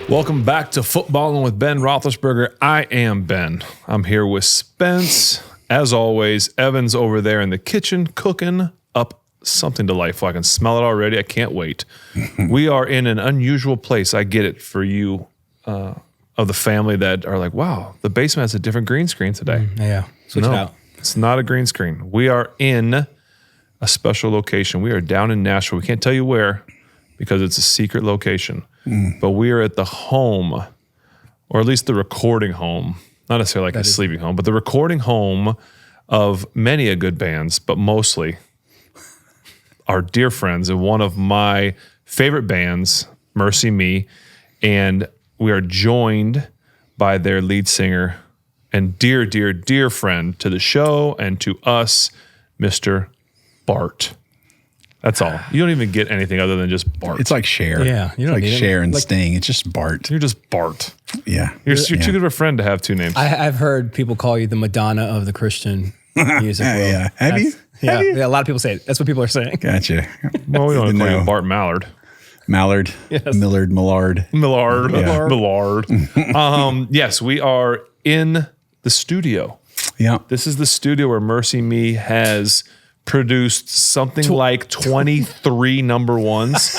Welcome back to Footballing with Ben Roethlisberger. I am Ben. I'm here with Spence. As always, Evan's over there in the kitchen cooking up something delightful. I can smell it already. I can't wait. We are in an unusual place. I get it for you of the family that are like, wow, the basement has a different green screen today. Yeah. Switch it out. It's not a green screen. We are in a special location. We are down in Nashville. We can't tell you where because it's a secret location. But we are at the home, or at least the recording home, not necessarily like a sleeping home, but the recording home of many a good bands, but mostly our dear friends and one of my favorite bands, Mercy Me. And we are joined by their lead singer and dear, dear, dear friend to the show and to us, Mr. Bart. That's all. You don't even get anything other than just Bart. It's like Cher. Yeah, you don't need Cher and Sting. It's just Bart. You're just Bart. Yeah. You're too good of a friend to have two names. I've heard people call you the Madonna of the Christian music world. Yeah. Have you? Yeah, a lot of people say it. That's what people are saying. Gotcha. Well, we don't call you Bart Millard. Millard. Yes. Millard. Yes, we are in the studio. Yeah. This is the studio where Mercy Me has produced something like 23 number ones.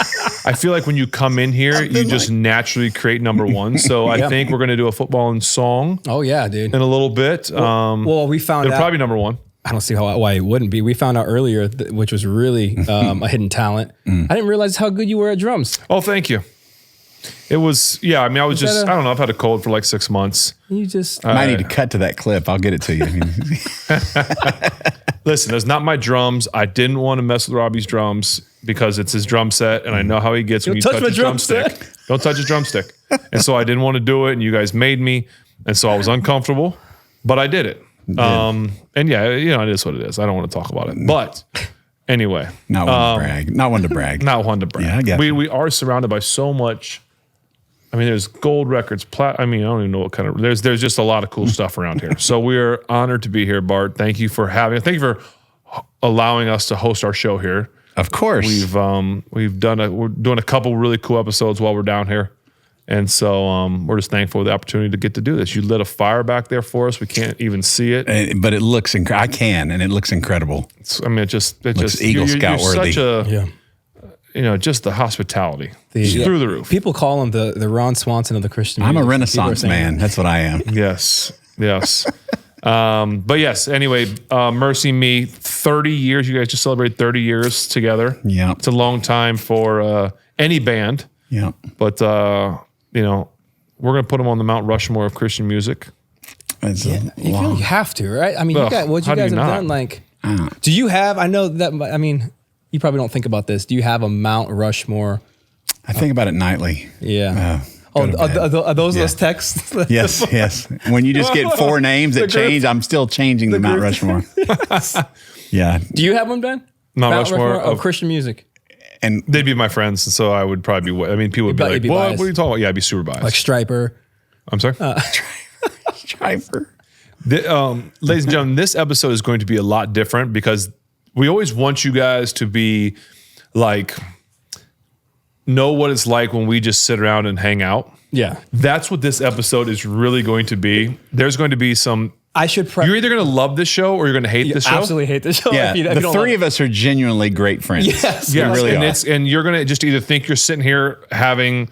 I feel like when you come in here, you just naturally create number one. So I think we're going to do a footballing song. Oh, yeah, dude. In a little bit. Well, we found out. It'll probably be number one. I don't see why it wouldn't be. We found out earlier, which was really a hidden talent. I didn't realize how good you were at drums. Oh, thank you. It was, I don't know, I've had a cold for like 6 months. You just... I need to cut to that clip. I'll get it to you. Listen, that's not my drums. I didn't want to mess with Robbie's drums because it's his drum set, and I know how he gets when you touch his drumstick. Don't touch his drumstick. And so I didn't want to do it, and you guys made me, and so I was uncomfortable, but I did it. And it is what it is. I don't want to talk about it. But anyway. Not one to brag. Not one to brag. Not one to brag. Yeah, I get we are surrounded by so much. I mean, there's gold records. I don't even know what kind of. There's just a lot of cool stuff around here. So we're honored to be here, Bart. Thank you for having. Thank you for allowing us to host our show here. Of course, we're doing a couple really cool episodes while we're down here, and so we're just thankful for the opportunity to get to do this. You lit a fire back there for us. We can't even see it, but it looks. I can, and it looks incredible. It just Eagle Scout worthy. Such a just the hospitality through the roof. People call him the Ron Swanson of the Christian music. I'm a Renaissance man. That's what I am. Yes. But yes, anyway, Mercy Me, 30 years. You guys just celebrated 30 years together. Yeah. It's a long time for any band. Yeah. But, we're going to put them on the Mount Rushmore of Christian music. You feel like you have to, right? I mean, you guys have done, like, do you have, I know that, I mean, you probably don't think about this. Do you have a Mount Rushmore? I think about it nightly. Yeah. Are those texts? Yes. When you just get four names that change, I'm still changing the Mount Rushmore. Yeah. Do you have one, Ben? Mount Rushmore of Christian music. And they'd be my friends, and so I would probably be. I mean, people would be like, "What are you talking about?" Yeah, I'd be super biased. Like Striper. I'm sorry. Striper. Ladies and gentlemen, this episode is going to be a lot different because we always want you guys to be like, know what it's like when we just sit around and hang out. Yeah. That's what this episode is really going to be. There's going to be some. You're either going to love this show or you're going to hate this show. Absolutely hate this show. Yeah. The three of us are genuinely great friends. Yes. We really are. And you're going to just either think you're sitting here having,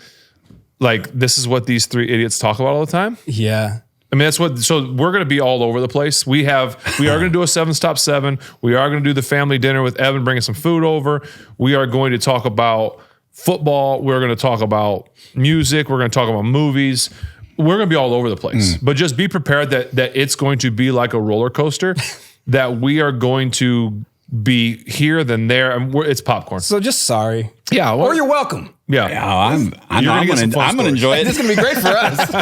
like, this is what these three idiots talk about all the time. Yeah. I mean, so we're going to be all over the place. We are going to do a 7's Top 7. We are going to do the family dinner with Evan bringing some food over. We are going to talk about football. We're going to talk about music. We're going to talk about movies. We're going to be all over the place. But just be prepared that it's going to be like a roller coaster, that we are going to be here, then there, and it's popcorn. So just sorry. Yeah. Or you're welcome. Yeah. I'm going to enjoy it. This is going to be great for us.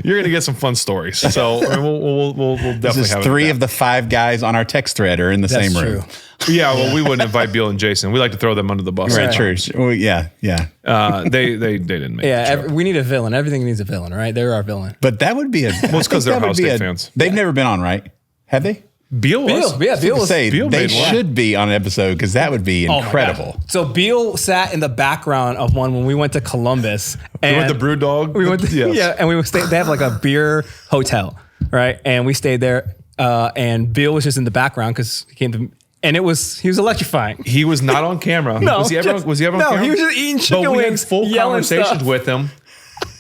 You're going to get some fun stories. So we'll definitely have three of the five guys on our text thread are in the same room. Yeah, well, we wouldn't invite Bill and Jason. We like to throw them under the bus. Right, true. Well, yeah. They didn't make it. Yeah, we need a villain. Everything needs a villain, right? They're our villain. But that would be well, it's because they're Ohio State fans. They've never been on, right? Have they? Beal was. Beal was. They should be on an episode because that would be incredible. So Beal sat in the background of one when we went to Columbus. We went to Brew Dog. We went to, and we stayed. They have like a beer hotel, right? And we stayed there. And Beal was just in the background because he came to. And he was electrifying. He was not on camera. No, was he ever on camera? No, he was just eating chicken wings. We had full conversations with him.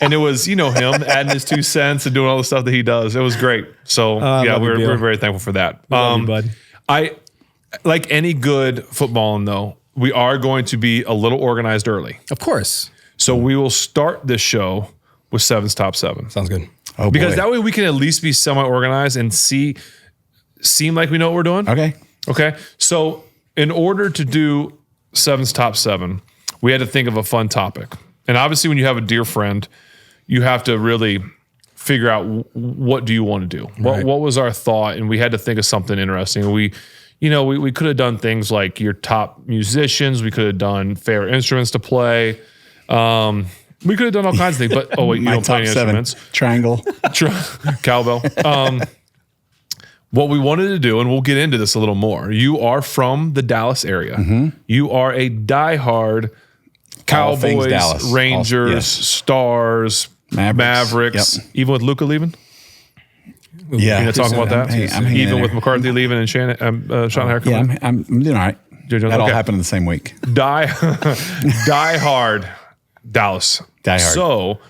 And it was, him adding his 2 cents and doing all the stuff that he does. It was great. So we're very thankful for that. Love you, bud. I like any good footballing though, we are going to be a little organized early. Of course. So we will start this show with 7's top 7. Sounds good. Oh, because that way we can at least be semi-organized and seem like we know what we're doing. Okay. So in order to do 7's top 7, we had to think of a fun topic. And obviously when you have a dear friend, you have to really figure out what do you want to do? Right. What was our thought? And we had to think of something interesting. We could have done things like your top musicians. We could have done favorite instruments to play. We could have done all kinds of things. But you don't play any instruments. Triangle. Cowbell. What we wanted to do, and we'll get into this a little more, you are from the Dallas area. Mm-hmm. You are a diehard Cowboys, Dallas. Rangers, Stars, Mavericks. Yep. Even with Luka leaving? Yeah. You talking about that? Even with McCarthy leaving and Sean Harris coming? Yeah, I'm doing all right. That all happened in the same week. Die hard Dallas. Die hard. So,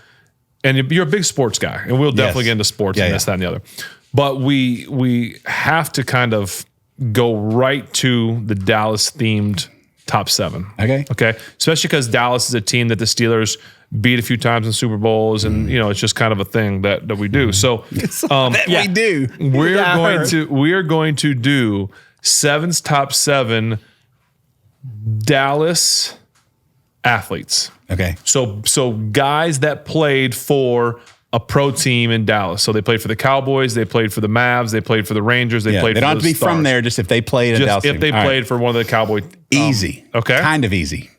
and you're a big sports guy, and we'll definitely get into sports and this, that, and the other. But we have to kind of go right to the Dallas-themed top 7. Okay? Especially because Dallas is a team that the Steelers beat a few times in Super Bowls, and it's just kind of a thing that we do. So we do. We are going to do 7's top 7 Dallas athletes. Okay. So guys that played for a pro team in Dallas. So they played for the Cowboys, they played for the Mavs, they played for the Rangers, they played for the Stars. They don't have to be from there, just if they played at Dallas. If they played for one of the Cowboy. Easy. Okay. Kind of easy.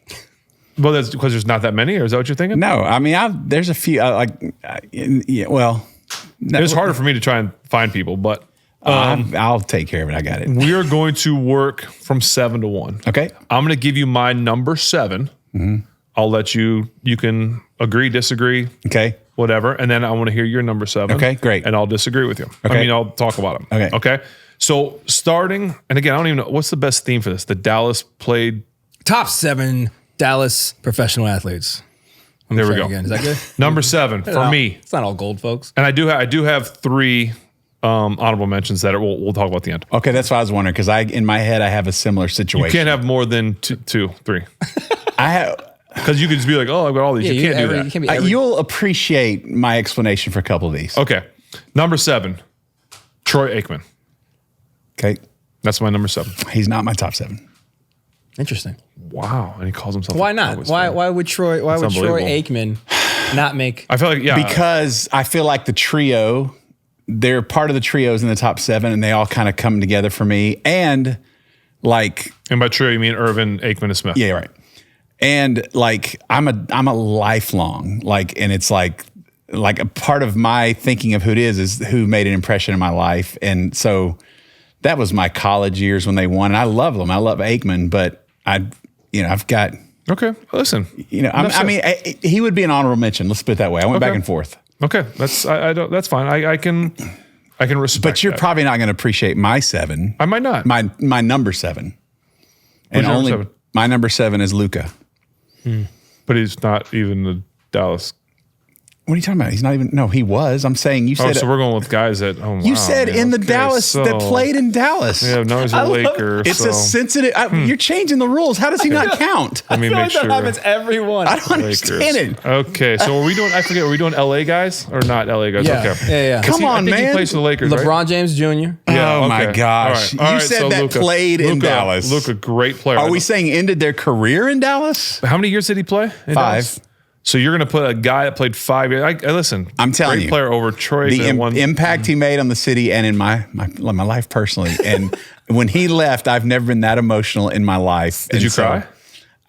Well, that's because there's not that many, or is that what you're thinking? No, I mean, there's a few, no. It's harder for me to try and find people, but I'll take care of it. I got it. We are going to work from 7 to 1. Okay. I'm going to give you my number 7. Mm-hmm. I'll let you can agree, disagree. Okay. Whatever. And then I want to hear your number 7. Okay, great. And I'll disagree with you. Okay. I'll talk about them. Okay. So starting, and again, I don't even know, what's the best theme for this? The Dallas played. Top 7 Dallas professional athletes. There we go. Again. Is that good? Number 7 for me. It's not all gold, folks. And I do have 3 honorable mentions that we'll talk about at the end. Okay, that's what I was wondering, because in my head I have a similar situation. You can't have more than 2, 3. I have. Because you could just be like, I've got all these. You can't do that. You can't be you'll appreciate my explanation for a couple of these. Okay. Number 7, Troy Aikman. Okay. That's my number 7. He's not my top 7. Interesting. Wow. And he calls himself. Why not? Why would Troy Aikman not make? I feel like, because I feel like the trio, they're part of the trios in the top 7, and they all kind of come together for me. And by trio, you mean Irvin, Aikman, and Smith. Yeah, right. And I'm a lifelong, and it's like a part of my thinking of who it is who made an impression in my life. And so that was my college years when they won. And I love them. I love Aikman, but I've got. Okay. Listen, he would be an honorable mention. Let's put it that way. I went back and forth. Okay. That's fine. I can respect. But you're probably not going to appreciate my 7. I might not. My number 7. And only 7? My number 7 is Luka. But he's not even the Dallas. What are you talking about? He's not even. No, he was. I'm saying you said. So we're going with guys that. Oh, you said in the Dallas that played in Dallas. Yeah, no, he's a Laker. It's a sensitive. You're changing the rules. How does he not count? Let me make sure. That happens everyone. I don't understand it. Okay, so are we doing? I forget. Are we doing LA guys or not LA guys? Yeah. Okay. Yeah. Come on, man. He plays for the Lakers. LeBron right? James Jr. Yeah, oh my gosh! All right. You said so that Luka played in Dallas. Luka, great player. Are we saying ended their career in Dallas? How many years did he play? 5. Dallas? So you're going to put a guy that played 5 years. Listen, I'm telling great player over Troy. The impact he made on the city and in my life personally. And when he left, I've never been that emotional in my life. Did you cry?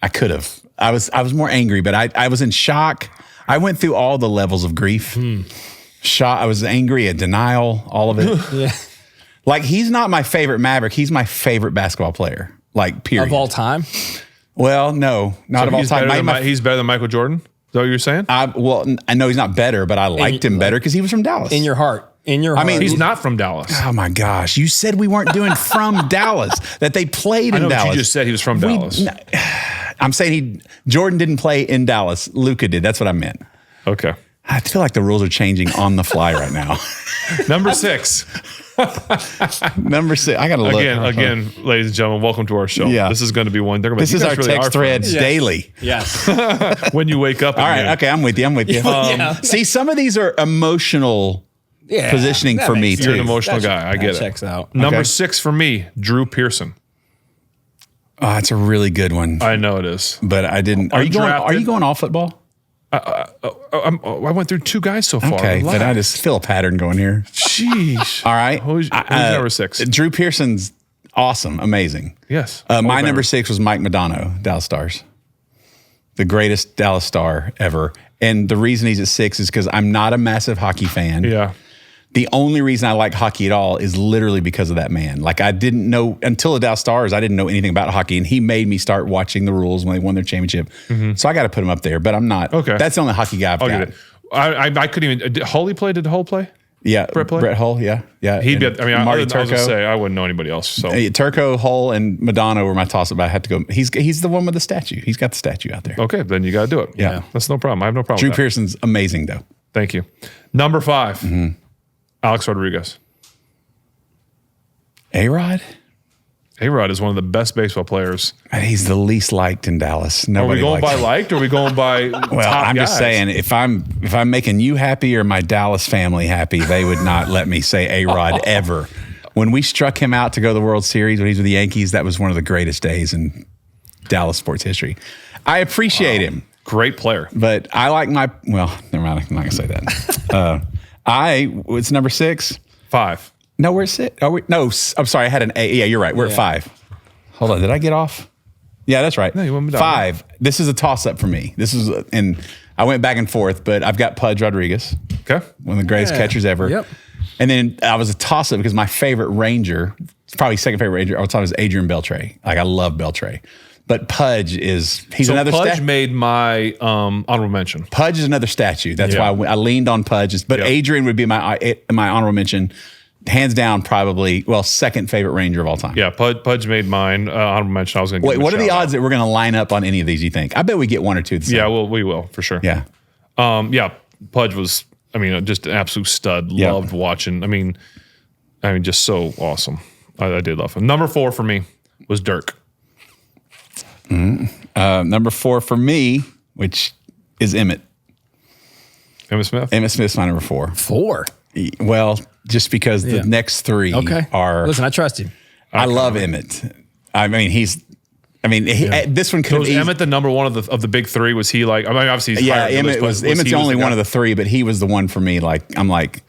I could have. I was more angry, but I was in shock. I went through all the levels of grief. Shock. I was angry at denial, all of it. Yeah. Like, he's not my favorite Maverick. He's my favorite basketball player. Like, period. Of all time? Well, no, not of all time. He's better than Michael Jordan? Is that what you're saying? I know he's not better, but I liked him better because he was from Dallas. In your heart. I mean, he's not from Dallas. Oh my gosh. You said we weren't doing from Dallas, that they played in Dallas. But you just said he was from Dallas. I'm saying Jordan didn't play in Dallas. Luka did. That's what I meant. Okay. I feel like the rules are changing on the fly right now. Number 6. Number 6. I got to look. Again, ladies and gentlemen, welcome to our show. Yeah. This is going to be one. This is our really text threads daily. Yes. When you wake up. All right. Okay. I'm with you. See, some of these are emotional positioning for me too. You're an emotional guy. I get it. Checks out. Number 6 for me, Drew Pearson. Oh, it's a really good one. I know it is. But I didn't. Are you going all football? I went through 2 guys so far. Okay, but I just feel a pattern going here. Sheesh. All right. Who's number 6? Drew Pearson's awesome, amazing. Yes. My number 6 was Mike Modano, Dallas Stars. The greatest Dallas Star ever. And the reason he's at 6 is because I'm not a massive hockey fan. Yeah. The only reason I like hockey at all is literally because of that man. Like, I didn't know, until the Dallas Stars, I didn't know anything about hockey, and he made me start watching the rules when they won their championship. Mm-hmm. So I got to put him up there, but I'm not. Okay. That's the only hockey guy I've got. Get it. I couldn't even. Did Hull play? Did Hull play? Yeah. Brett Hull, yeah. He'd be, Marty Turco. I was going to say, I wouldn't know anybody else. So Turco, Hull, and Modano were my toss-up, but I had to go. He's the one with the statue. He's got the statue out there. Okay, then you got to do it. Yeah. That's no problem. I have no problem Drew with that. Pearson's amazing, though. Thank you. Number 5, Alex Rodriguez. A-Rod? A-Rod is one of the best baseball players. And he's the least liked in Dallas. Nobody are we going by liked or are we going by well, top I'm guys? Just saying, if I'm making you happy or my Dallas family happy, they would not let me say A-Rod ever. When we struck him out to go to the World Series when he was with the Yankees, that was one of the greatest days in Dallas sports history. I appreciate him. Great player. But I like well, never mind. I'm not going to say that. It's number 6. 5. No, we're 6. No, I'm sorry. I had an A. Yeah, you're right. We're at 5. Hold on. Did I get off? Yeah, that's right. No, you went me down. 5. This is a toss-up for me. And I went back and forth, but I've got Pudge Rodriguez. Okay. One of the greatest catchers ever. Yep. And then I was a toss-up because my favorite Ranger, probably second favorite Ranger, I would thought was Adrian Beltre. Like, I love Beltre. But Pudge he's another statue. Pudge made my honorable mention. Pudge is another statue. That's why I leaned on Pudge. But Adrian would be my honorable mention. Hands down, probably, second favorite Ranger of all time. Yeah, Pudge made mine. Honorable mention. I was going to. Wait, what are the odds that we're going to line up on any of these? You think? I bet we get 1 or 2. Yeah, we will for sure. Yeah, Pudge was, just an absolute stud. Loved watching. I mean, just so awesome. I did love him. Number 4 for me was Dirk. Number 4 for me, which is Emmett. Emmett Smith. Emmett Smith's my number 4. 4. Well, just because the next 3 are. Listen, I trust you. I love Emmett. This one could was Emmett the number 1 of the big 3? Was he like? Obviously, he's Emmett's the only one of the 3, but he was the one for me. Like, I'm like,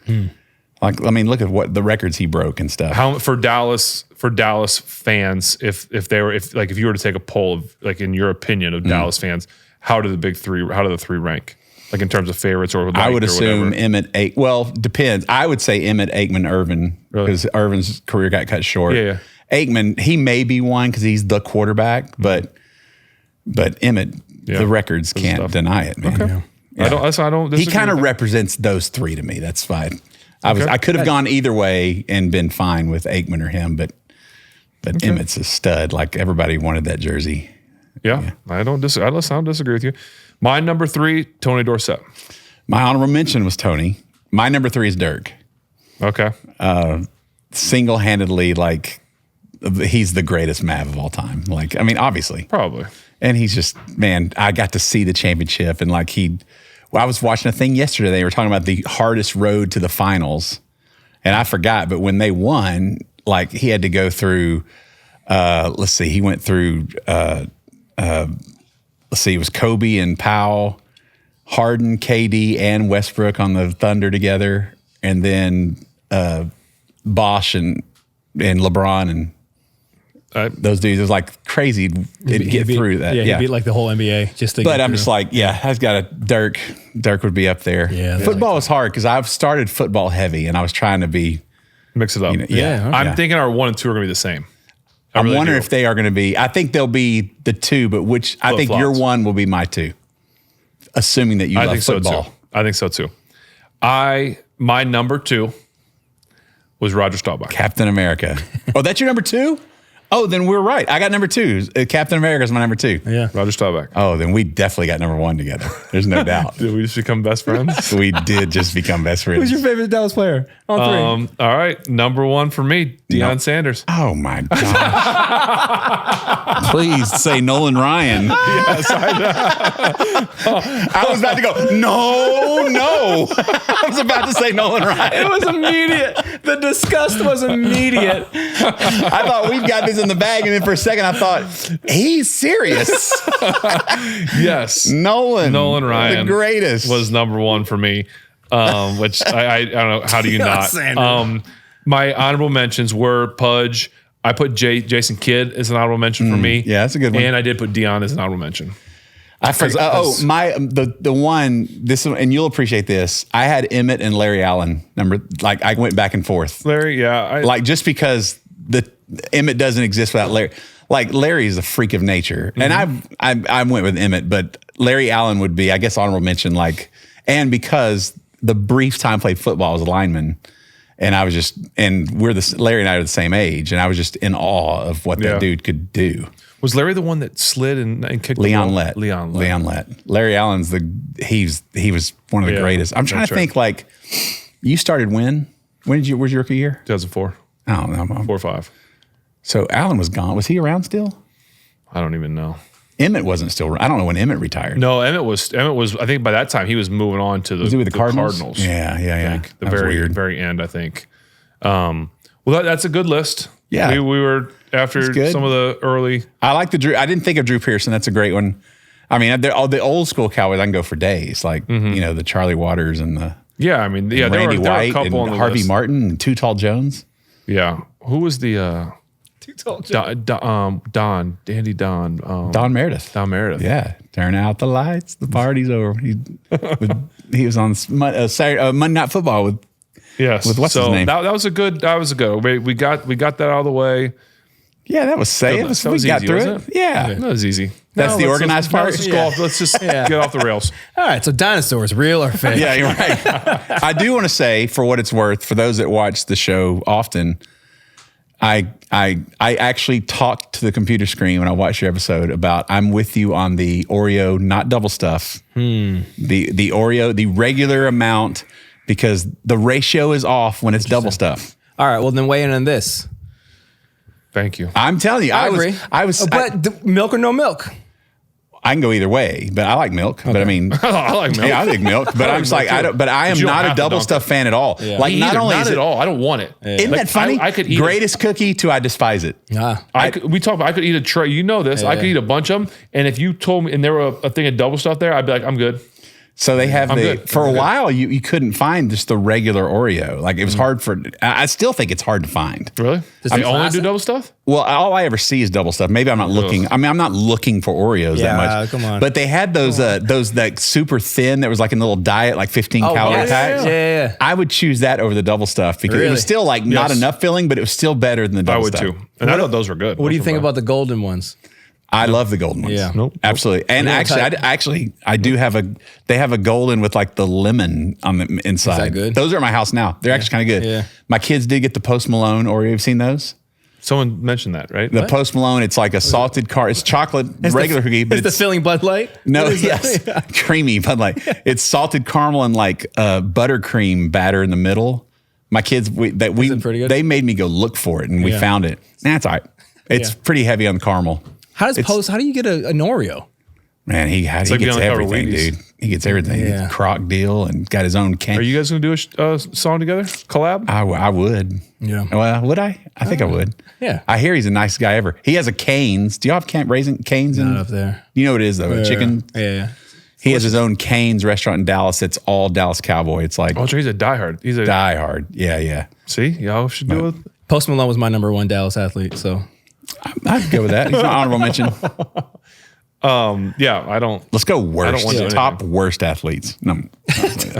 look at what the records he broke and stuff. How for Dallas fans, if you were to take a poll of, like, in your opinion of Dallas fans, how do the 3 rank? Like, in terms of favorites or I would assume Emmett. Well, depends. I would say Emmett, Aikman, Irvin, because Irvin's career got cut short. Yeah. Aikman, he may be one because he's the quarterback, but Emmett, the records can't deny it, man. Okay. Yeah. I don't. He kind of represents those 3 to me. That's fine. I could have gone either way and been fine with Aikman or him, but Emmett's a stud. Like, everybody wanted that jersey. Yeah. I don't disagree with you. My number 3, Tony Dorsett. My honorable mention was Tony. My number 3 is Dirk. Okay. Single-handedly, like, he's the greatest Mav of all time. Like, obviously. Probably. And he's just, man, I got to see the championship. And like I was watching a thing yesterday. They were talking about the hardest road to the finals. And I forgot, but when they won, like, he had to go through, he went through, it was Kobe and Powell, Harden, KD, and Westbrook on the Thunder together. And then Bosch and LeBron and those dudes. It was like crazy to get through that. Yeah, he beat like the whole NBA. But I'm just like, I've got a Dirk. Dirk would be up there. Yeah, football was hard because I've started football heavy and I was trying to be Mix it up. I'm thinking our 1 and 2 are going to be the same. I'm wondering if they are going to be. I think they'll be the 2, but which I think your 1 will be my 2. Assuming that you love football. So I think so too. My number 2 was Roger Staubach. Captain America. Oh, that's your number 2? Oh, then we're right. I got number 2. Captain America is my number 2. Yeah. Roger Staubach. Oh, then we definitely got number 1 together. There's no doubt. Did we just become best friends? We did just become best friends. Who's your favorite Dallas player? On 3. All right. Number 1 for me, Deion Sanders. Oh, my gosh. Please say Nolan Ryan. Yes, I know. I was about to go, no. I was about to say Nolan Ryan. It was immediate. The disgust was immediate. I thought we've got this in the bag, and then for a second I thought, he's serious. Yes. Nolan Ryan. The greatest. Was number 1 for me, which I don't know. How do you not? My honorable mentions were Pudge. I put Jason Kidd as an honorable mention for me. Yeah, that's a good one. And I did put Deion as an honorable mention. I forgot. The one, this one, and you'll appreciate this. I had Emmett and Larry Allen I went back and forth. Larry, yeah. Just because Emmett doesn't exist without Larry. Like Larry is a freak of nature. And I went with Emmett, but Larry Allen would be, I guess, honorable mention, and because the brief time played football as a lineman. And I was just, Larry and I are the same age, and I was just in awe of what that dude could do. Was Larry the one that slid and kicked Leon the ball? Lett. Leon Lett. Larry Allen's he was one of the greatest. I'm trying to think, you started when? Where's your rookie year? 2004. Oh, no. 4 or 5. So Allen was gone. Was he around still? I don't even know. Emmett wasn't still. I don't know when Emmett retired. No, Emmett was. I think by that time he was moving on to Was he with the Cardinals? Yeah. The very end, I think. Well, that's a good list. Yeah, we were after some of the early. I like the Drew. I didn't think of Drew Pearson. That's a great one. I mean, all the old school Cowboys. I can go for days. The Charlie Waters and the Randy White there were a couple and on the Harvey list. Martin and Too Tall Jones. Yeah, who was the? Don Meredith. Don Meredith. Yeah. Turn out the lights. The party's over. He was on Monday Night Football with what's his name? That was a good. We got that out of the way. Yeah, that was safe. We got easy, through it. Yeah. That was easy. That's the organized part. Let's just get off the rails. All right. So dinosaurs, real or fake? Yeah, you're right. I do want to say, for what it's worth, for those that watch the show often, I actually talked to the computer screen when I watched your episode about I'm with you on the Oreo, not double stuff. The Oreo, the regular amount, because the ratio is off when it's double stuff. All right. Well, then weigh in on this. Thank you. I'm telling you, I agree. But milk or no milk? I can go either way, but I like milk. Okay. But I mean, I like milk. Yeah, I like milk. But I'm just like, I am not a double stuff fan at all. Yeah. Like, not at all. I don't want it. Isn't that funny? I could eat greatest cookie to I despise it. I could eat a tray. You know this. I could eat a bunch of them. And if you told me, and there were a thing of double stuff there, I'd be like, I'm good. So they have for a while you couldn't find just the regular Oreo. Like it was hard I still think it's hard to find. Really? Does they only do double stuff? Well, all I ever see is double stuff. Maybe I'm not looking. I mean, I'm not looking for Oreos that much. Come on. But they had those that super thin that was like a little diet, like 15 calorie packs. Yeah. I would choose that over the double stuff because it was still not enough filling, but it was still better than the double stuff. I would too. And I thought those were good. What do you think about the golden ones? I love the golden ones. Yeah. Nope. Absolutely. And I do have they have a golden with like the lemon on the inside. Is that good? Those are at my house now. They're actually kind of good. Yeah. My kids did get the Post Malone Oreo. Have you seen those? Someone mentioned that, right? The Post Malone, it's like a salted it's chocolate, regular cookie. But it's the filling Bud Light? No, yes. Creamy Bud Light. It's salted caramel and like buttercream batter in the middle. My kids, they made me go look for it and we found it. That's all right. It's pretty heavy on the caramel. How do you get an Oreo? Man, he gets everything, dude. He gets everything. Yeah. He's a croc deal and got his own can. Are you guys going to do a song together? Collab? I would. Yeah. Well, would I? I think I would. Yeah. I hear he's a nice guy ever. He has a Cane's. Do y'all have Raising Cane's? Not up there. You know what it is, though? A chicken? Yeah. He has his own Cane's restaurant in Dallas. It's all Dallas Cowboy. It's like... Oh, he's a diehard. He's a diehard. Yeah. See? Y'all should do it. Post Malone was my number one Dallas athlete, so... I'd go with that. He's an honorable mention. I don't. Let's go worst. Top worst athletes. No.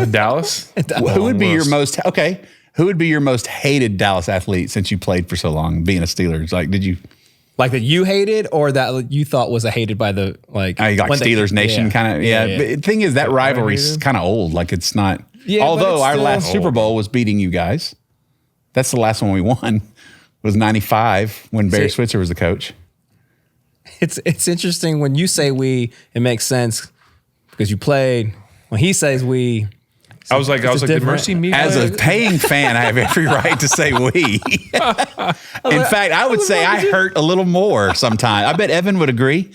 Dallas? Who would be your most? Okay. Who would be your most hated Dallas athlete since you played for so long, being a Steelers? Like, did you... Like that you hated or that you thought was hated by the, like... Steelers Nation kind of, yeah. But the thing is, that rivalry's kind of old. Like, it's not... Yeah, although our last Super Bowl was beating you guys. That's the last one we won. Was 95 when Barry Switzer was the coach. It's interesting when you say we, it makes sense because you played. When he says we, I was like, did Mercy me? As a paying fan, I have every right to say we. In fact, I would say I hurt a little more sometimes. I bet Evan would agree.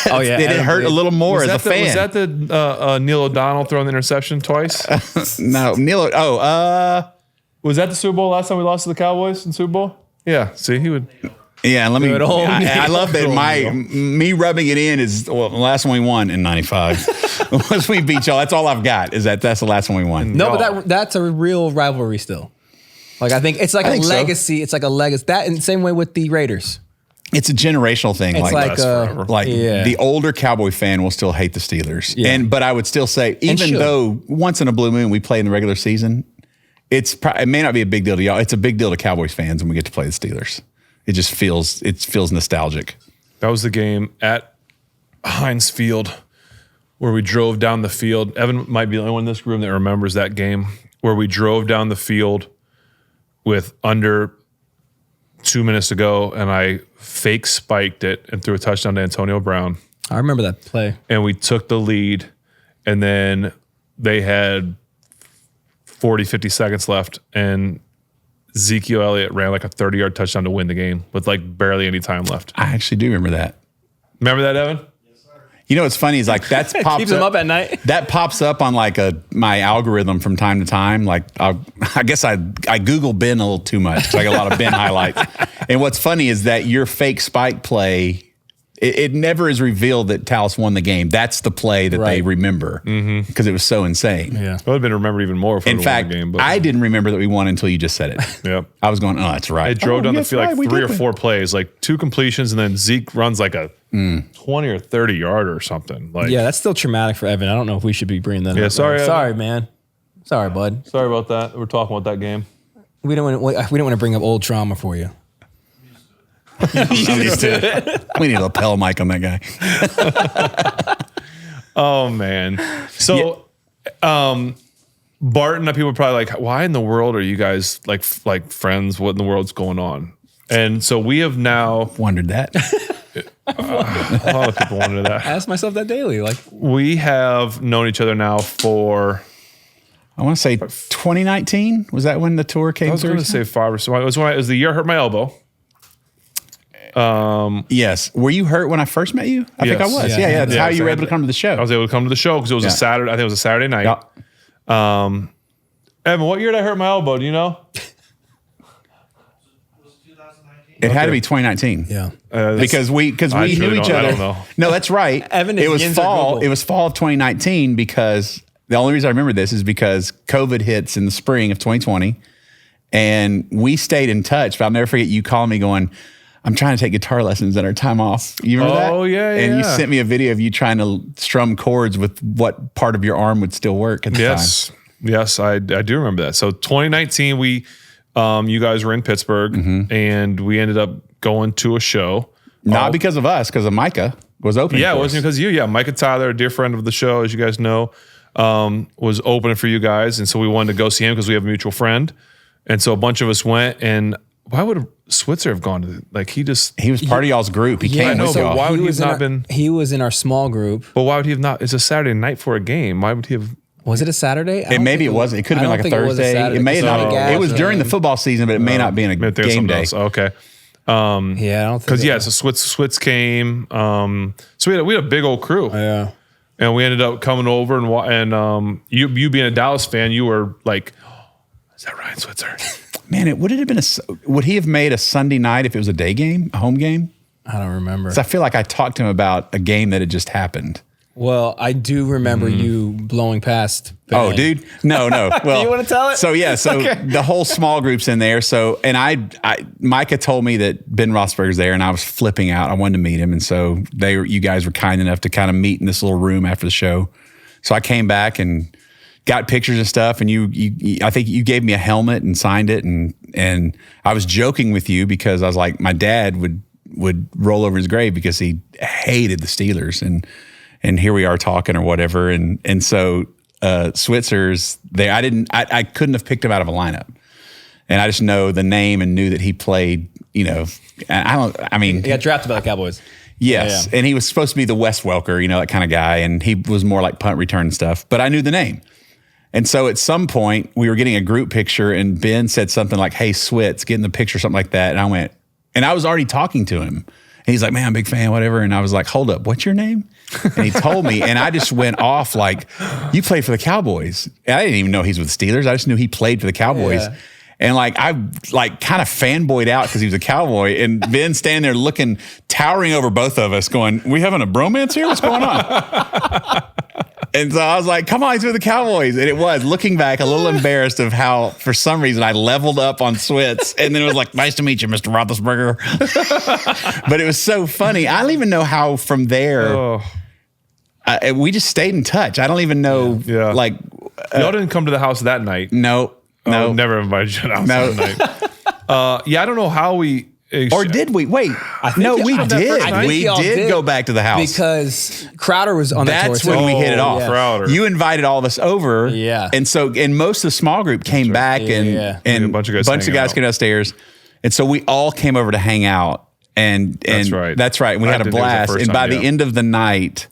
Oh yeah, it hurt a little more as a fan. Was that the Neil O'Donnell throwing the interception twice? No, Neil. Was that the Super Bowl last time we lost to the Cowboys in Super Bowl? Yeah. See, he would. Yeah, let me. I love that me rubbing it in is the last one we won in '95. Once we beat y'all, that's all I've got. That's the last one we won. No, but that's a real rivalry still. Like I think it's like a legacy. So. It's like a legacy. That in the same way with the Raiders. It's a generational thing. It's the older Cowboy fan will still hate the Steelers. Yeah. But I would still say, even though once in a blue moon we play in the regular season, it may not be a big deal to y'all. It's a big deal to Cowboys fans when we get to play the Steelers. It just feels nostalgic. That was the game at Heinz Field where we drove down the field. Evan might be the only one in this room that remembers that game where we drove down the field with under 2 minutes to go, and I fake spiked it and threw a touchdown to Antonio Brown. I remember that play. And we took the lead, and then they had 40, 50 seconds left, and Ezekiel Elliott ran like a 30-yard touchdown to win the game with like barely any time left. I actually do remember that. Remember that, Evan? Yes, sir. You know what's funny is like that's pops keeps him up at night. That pops up on like my algorithm from time to time. Like I guess I Google Ben a little too much. I got a lot of Ben highlights. And what's funny is that your fake spike play, it never is revealed that Talis won the game. That's the play that they remember because it was so insane. Yeah, it would have been remembered even more if we won the game. But I didn't remember that we won until you just said it. Yep. I was going, oh, that's right. I drove down the field like 3 or 4 plays, like 2 completions, and then Zeke runs like a 20 or 30 yard or something. Like, yeah, that's still traumatic for Evan. I don't know if we should be bringing that up. Yeah, sorry, man. Sorry, bud. Sorry about that. We're talking about that game. We don't want to bring up old trauma for you. I'm used to it. We need a lapel mic on that guy. Oh man. So Bart and people are probably like, why in the world are you guys like friends? What in the world's going on? And so we have now wondered that. A lot of people wonder that. I ask myself that daily. Like, we have known each other now for, I want to say 2019. Was that when the tour came through? I was going to say 5 or so. It was the year I hurt my elbow. Yes. Were you hurt when I first met you? I think I was. Yeah. That's how you were able to come to the show. I was able to come to the show because it was a Saturday. I think it was a Saturday night. Yeah. Evan, what year did I hurt my elbow? Do you know? It had to be 2019. Yeah. Because we knew each other. I don't know. No, that's right. Evan, it was fall. It was fall of 2019 because the only reason I remember this is because COVID hits in the spring of 2020, and we stayed in touch. But I'll never forget you calling me going, I'm trying to take guitar lessons in our time off. You remember that? Oh, yeah. And you sent me a video of you trying to strum chords with what part of your arm would still work at the time. Yes, I do remember that. So 2019, you guys were in Pittsburgh, and we ended up going to a show. Not because of us, because of Micah was opening. Yeah, it wasn't because of you. Yeah, Micah Tyler, a dear friend of the show, as you guys know, was opening for you guys. And so we wanted to go see him because we have a mutual friend. And so a bunch of us went, and why would Switzer have gone to he was part of y'all's group. He came with y'all. Why would he have not been? He was in our small group. But why would he have not? It's a Saturday night for a game. Why would he have? Was it a Saturday? It wasn't. It could have been like a Thursday. It may not. It was during the football season, but it may not be in a game day. Okay. I don't think. Because so Switz came. So we had a big old crew. Yeah. And we ended up coming over and you being a Dallas fan, you were like, is that Ryan Switzer? Man, would he have made a Sunday night if it was a day game, a home game? I don't remember. I feel like I talked to him about a game that had just happened. Well, I do remember you blowing past Ben. Oh, dude. No. Well, you want to tell it? So the whole small group's in there. So, and Micah told me that Ben Roethlisberger's there, and I was flipping out. I wanted to meet him. And so you guys were kind enough to kind of meet in this little room after the show. So I came back and got pictures and stuff, and you I think you gave me a helmet and signed it, and I was joking with you because I was like, my dad would roll over his grave because he hated the Steelers, and here we are talking or whatever, and so Switzer's there. I couldn't have picked him out of a lineup, and I just know the name and knew that he played. You know, he got drafted by the Cowboys. Yes, and he was supposed to be the Wes Welker, you know, that kind of guy, and he was more like punt return and stuff, but I knew the name. And so at some point, we were getting a group picture, and Ben said something like, hey, Switz, get in the picture, something like that, and I went, and I was already talking to him, and he's like, man, I'm a big fan, whatever, and I was like, hold up, what's your name? And he told me, and I just went off like, you played for the Cowboys. And I didn't even know he's with the Steelers. I just knew he played for the Cowboys. Yeah. And like I like kind of fanboyed out because he was a Cowboy, and Ben standing there looking, towering over both of us, going, "We having a bromance here? What's going on?" And so I was like, "Come on, he's with the Cowboys." And it was, looking back, a little embarrassed of how, for some reason, I leveled up on Switz, and then it was like, "Nice to meet you, Mr. Roethlisberger." But it was so funny. I don't even know how from there. We just stayed in touch. I don't even know. Yeah. Like, y'all didn't come to the house that night. No. No, never invited you to the house that night. I don't know how we. Or did we? Wait, no, we did. We did go back to the house because Crowder was on that tour. That's when we hit it off. Yeah. Crowder. You invited all of us over, and so most of the small group came back, and a bunch of guys came downstairs, and so we all came over to hang out, and that's right. And we had a blast, and by the end of the night,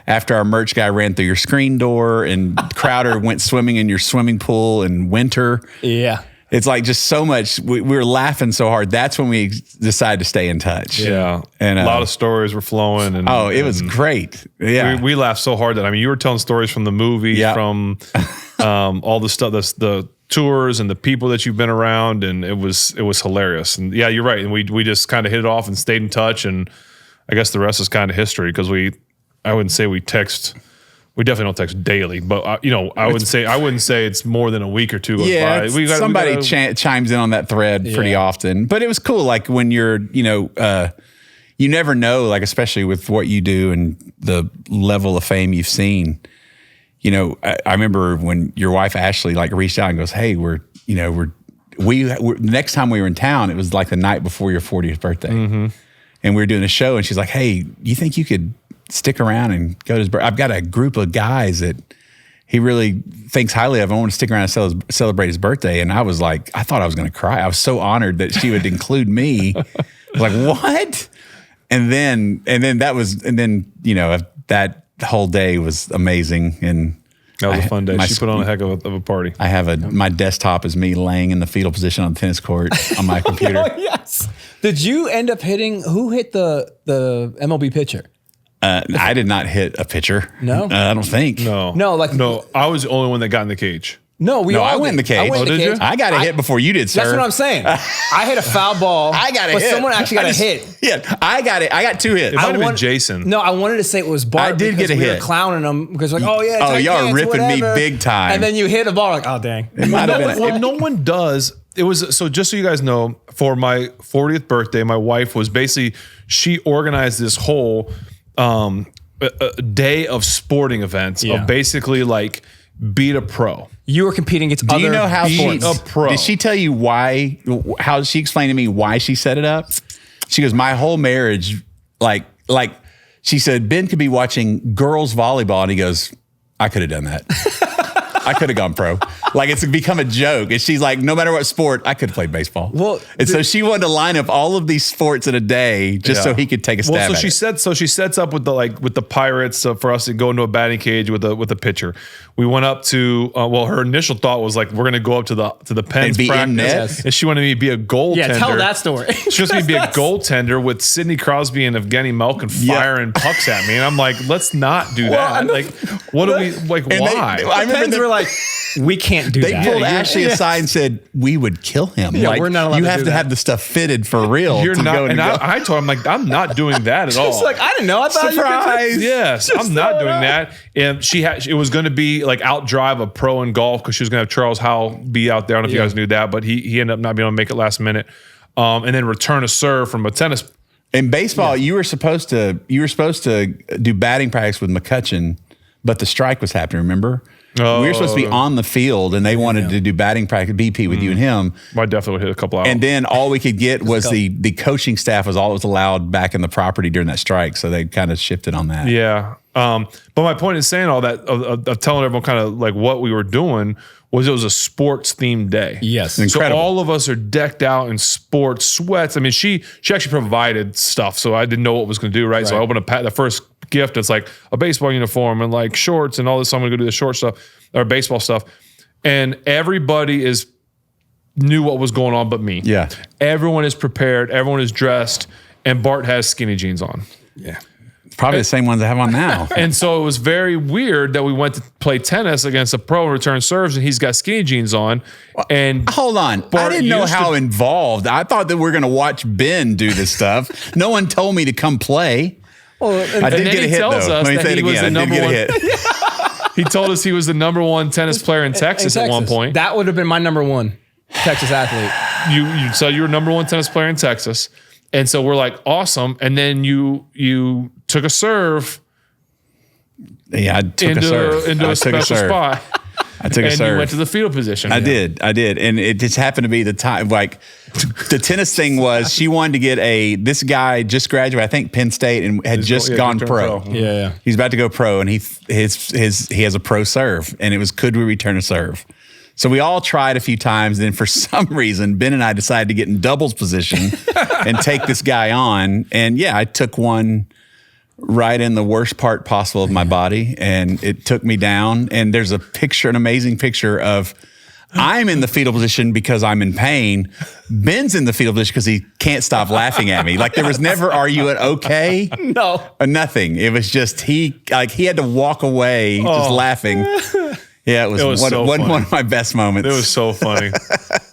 after our merch guy ran through your screen door and Crowder went swimming in your swimming pool in winter. Yeah. It's like just so much. We were laughing so hard. That's when we decided to stay in touch. Yeah. And a lot of stories were flowing. And it was great. Yeah. We laughed so hard that, you were telling stories from the movie, from all the stuff, the tours and the people that you've been around. And it was hilarious. And yeah, you're right. And we just kind of hit it off and stayed in touch. And I guess the rest is kind of history because I wouldn't say we text. We definitely don't text daily, but I wouldn't say it's more than a week or two goes by. Somebody chimes in on that thread pretty often, but it was cool. Like when you're, you never know, like especially with what you do and the level of fame you've seen. I remember when your wife Ashley like reached out and goes, "Hey, we're next time we were in town, it was like the night before your 40th birthday, and we were doing a show, and she's like, "Hey, you think you could stick around and go to his birthday? I've got a group of guys that he really thinks highly of. I want to stick around and celebrate his birthday." And I was like, I thought I was going to cry. I was so honored that she would include me. I was like, what? And then that whole day was amazing. And that was a fun day. She put on a heck of a party. I have my desktop is me laying in the fetal position on the tennis court on my computer. Oh, yes. Did you end up who hit the MLB pitcher? I did not hit a pitcher. No? I don't think. No. I was the only one that got in the cage. No, I went in the cage. Did you? I got a hit before you did, sir. That's what I'm saying. I hit a foul ball. I got a hit. But someone actually got a hit. Yeah, I got it. I got 2 hits. It might have been Jason. No, I wanted to say it was Bart. I did get a hit. We were clowning him because like, oh yeah, oh y'all are ripping me big time. And then you hit a ball like, oh dang. It might have been. No one does. It was so. Just so you guys know, for my 40th birthday, my wife was basically she organized this whole a day of sporting events of basically like beat a pro. You were competing against other. Do you know how beat a pro? Did she tell you why? How she explained to me why she set it up? She goes, my whole marriage, like she said, Ben could be watching girls volleyball, and he goes, I could have done that. I could have gone pro. Like it's become a joke. And she's like, no matter what sport, I could have played baseball. Well, and so she wanted to line up all of these sports in a day just so he could take a stab at it. So she sets up with the Pirates for us to go into a batting cage with a pitcher. We went up to her initial thought was like we're gonna go up to the Pens practice, and she wanted me to be a goaltender. Yeah, tell that story. She wanted me to be a goaltender with Sidney Crosby and Evgeny Malkin firing pucks at me, and I'm like, let's not do that. Like, what do we like? Why? The Pens were like, we can't do that. They pulled Ashley aside and said, we would kill him. Yeah, like, we're not allowed you to have do to that. have the stuff fitted for real. You're not. And I told him, like, I'm not doing that at all. She's like, I didn't know. I thought surprise. Yes, I'm not doing that. And it was going to be like out drive a pro in golf because she was going to have Charles Howell be out there. I don't know if you guys knew that, but he ended up not being able to make it last minute. And then return a serve from a tennis. In baseball, you were supposed to do batting practice with McCutcheon, but the strike was happening, remember? Oh. We were supposed to be on the field, and they wanted to do batting practice, BP with you and him. I definitely would hit a couple hours. And then all we could get was the coaching staff was all that was allowed back in the property during that strike. So they kind of shifted on that. Yeah. But my point in saying all that, of telling everyone kind of like what we were doing, was it was a sports themed day. Yes. Incredible. So all of us are decked out in sports sweats. I mean, she actually provided stuff, so I didn't know what was going to do, right? So I opened the first gift. It's like a baseball uniform and like shorts and all this. So I'm going to go do the short stuff or baseball stuff. And everybody knew what was going on but me. Yeah. Everyone is prepared. Everyone is dressed. And Bart has skinny jeans on. Yeah. Probably the same ones I have on now. And so it was very weird that we went to play tennis against a pro and return serves, and he's got skinny jeans on. And hold on, Bart I didn't know how involved. I thought that we were going to watch Ben do this stuff. No one told me to come play. Well, I did get a hit though. Let me say it again. I did get a hit. He told us he was the number one tennis player in Texas at one point. That would have been my number one Texas athlete. So you were number one tennis player in Texas. And so we're like, awesome. And then you took a serve. Yeah, I took a serve. Into a special spot. I took a serve. And you went to the fetal position. I did. And it just happened to be the time, like the tennis thing was she wanted to get this guy just graduated, I think Penn State, and had just gone pro. Yeah. He's about to go pro, and he has a pro serve, and it was, could we return a serve? So we all tried a few times, and then for some reason, Ben and I decided to get in doubles position and take this guy on. And yeah, I took one right in the worst part possible of my body, and it took me down. And there's a picture, an amazing picture of I'm in the fetal position because I'm in pain. Ben's in the fetal position because he can't stop laughing at me. Like there was never, are you okay? No. Or nothing. It was just, he had to walk away just laughing. Yeah, it was one of my best moments. It was so funny.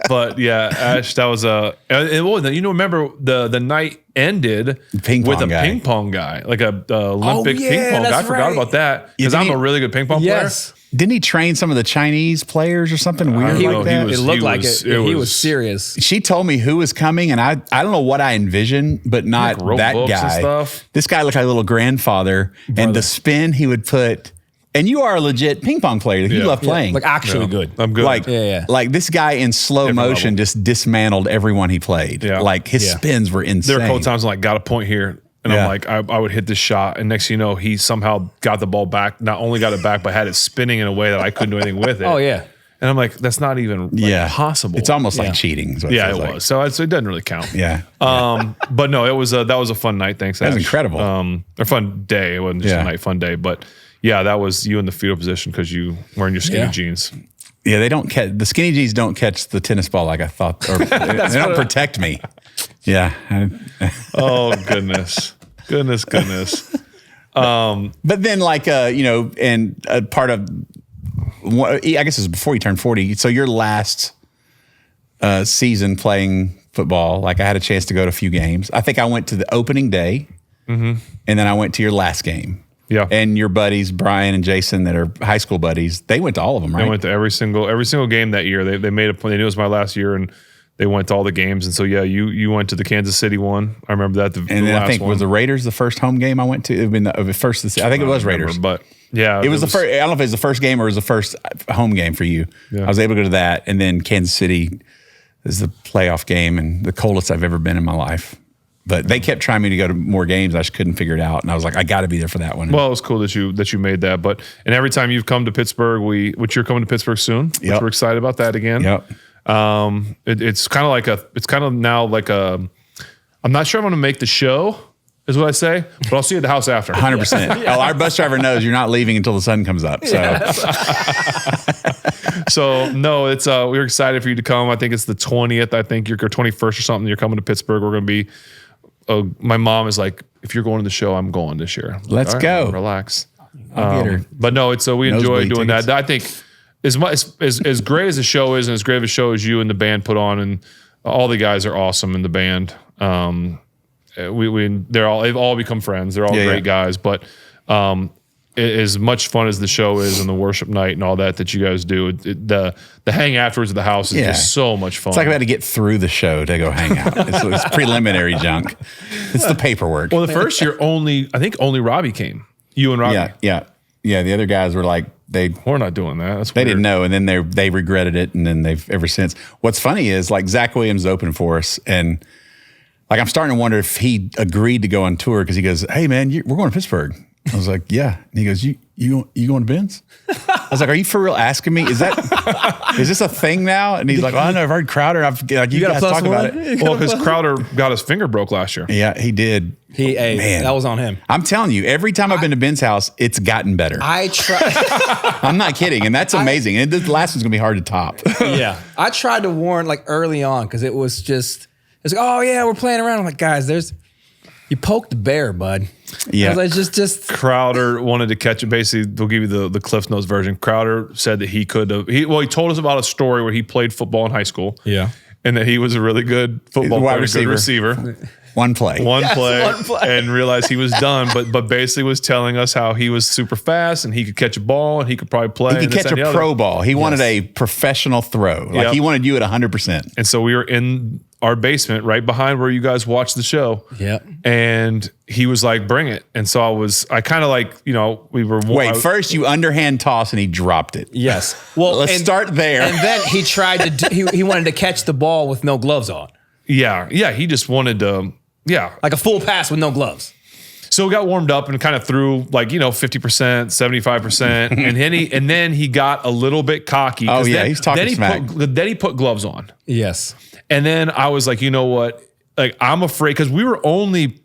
But yeah, Ash, that was remember the night ended with a ping pong guy, like a Olympic ping pong guy. I forgot about that because I'm a really good ping pong player. Didn't he train some of the Chinese players or something weird like that? It looked like it. He was serious. She told me who was coming, and I don't know what I envisioned, but not like that guy. This guy looked like a little grandfather, and the spin he would put. And you are a legit ping pong player. You love playing. Like actually good. I'm good. Like this guy in slow motion just dismantled everyone he played. Yeah. Like his spins were insane. There were a couple times I'm like, got a point here. And I'm like, I would hit this shot. And next thing you know, he somehow got the ball back. Not only got it back, but had it spinning in a way that I couldn't do anything with it. Oh, yeah. And I'm like, that's not even possible. It's almost like cheating. It was. So it doesn't really count. Yeah. But no, that was a fun night. Thanks, Ash. That was incredible. A fun day. It wasn't just a night, fun day. But yeah, that was you in the fetal position because you wearing your skinny jeans. Yeah, they don't catch the skinny jeans. Don't catch the tennis ball like I thought. Or they don't protect me. Yeah. Oh goodness. But then, like and part of, I guess it was before you turned 40. So your last season playing football, like I had a chance to go to a few games. I think I went to the opening day, and then I went to your last game. Yeah, and your buddies Brian and Jason that are high school buddies, they went to all of them, right? They went to every single game that year. They made a point. They knew it was my last year, and they went to all the games. And so yeah, you went to the Kansas City one. I remember that. And then I think was the Raiders the first home game I went to. It was the first. I think it was Raiders, but yeah, it was the first. I don't know if it was the first game or it was the first home game for you. Yeah. I was able to go to that, and then Kansas City is the playoff game and the coldest I've ever been in my life. But they kept trying me to go to more games. I just couldn't figure it out, and I was like, I got to be there for that one. Well, it was cool that you made that. But and every time you've come to Pittsburgh, which you're coming to Pittsburgh soon, which we're excited about that again. Yep. It's kind of now like a. I'm not sure I'm going to make the show, is what I say, but I'll see you at the house after. 100%. Oh, our bus driver knows you're not leaving until the sun comes up. So. So no, it's we're excited for you to come. I think it's the 20th. I think you're 21st or something. You're coming to Pittsburgh. We're going to be. My mom is like, if you're going to the show, I'm going this year. Let's go. Relax. I'll get her. But no, it's we enjoy doing that. I think as much as great as the show is, and as great of a show as you and the band put on, and all the guys are awesome in the band. They've all become friends. They're all great guys. But as much fun as the show is and the worship night and all that you guys do, the hang afterwards at the house is just so much fun. It's like I had to get through the show to go hang out. It's preliminary junk. It's the paperwork. Well, the first year I think only Robbie came. You and Robbie. Yeah. the other guys were like, we're not doing that. They didn't know, and then they regretted it, and then they've ever since. What's funny is like Zach Williams opened for us, and like I'm starting to wonder if he agreed to go on tour because he goes, "Hey man, we're going to Pittsburgh." I was like, "Yeah," and he goes, "You going to Ben's?" I was like, "Are you for real asking me? Is this a thing now?" And he's like, "Oh, I know, I've heard Crowder. You guys talk about it." Well, because Crowder got his finger broke last year. Yeah, he did. Man, that was on him. I'm telling you, every time I've been to Ben's house, it's gotten better. I tried. I'm not kidding, and that's amazing. And the last one's gonna be hard to top. Yeah, I tried to warn like early on because it was like, oh yeah, we're playing around. I'm like, guys, you poked the bear, bud. Yeah, like, just Crowder wanted to catch it. Basically, they'll give you the Cliff Notes version. Crowder said that he could have. He told us about a story where he played football in high school. Yeah, and that he was a really good football player, good receiver. One play, and realized he was done. But basically was telling us how he was super fast and he could catch a ball and he could probably play. He could catch a pro ball. He wanted a professional throw. Like he wanted you at 100%. And so we were in our basement right behind where you guys watch the show. Yeah. And he was like, "Bring it." And so I kind of like, we were. First you underhand toss and he dropped it. Yes. Well, let's start there. And then he tried to he wanted to catch the ball with no gloves on. Yeah. Yeah. He just wanted to. Yeah. Like a full pass with no gloves. So we got warmed up and kind of threw 50%, 75%. And then he got a little bit cocky. Oh, yeah. He's talking smack. Then he put gloves on. Yes. And then I was like, you know what? Like, I'm afraid because we were only,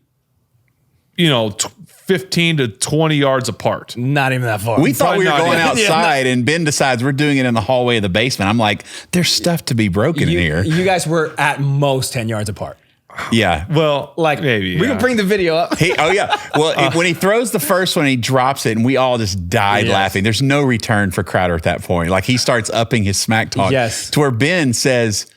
15 to 20 yards apart. Not even that far. We thought we were going outside and Ben decides we're doing it in the hallway of the basement. I'm like, there's stuff to be broken in here. You guys were at most 10 yards apart. Yeah. Well, like maybe we can bring the video up. Well, when he throws the first one, he drops it, and we all just died laughing. There's no return for Crowder at that point. Like he starts upping his smack talk. Yes. To where Ben says,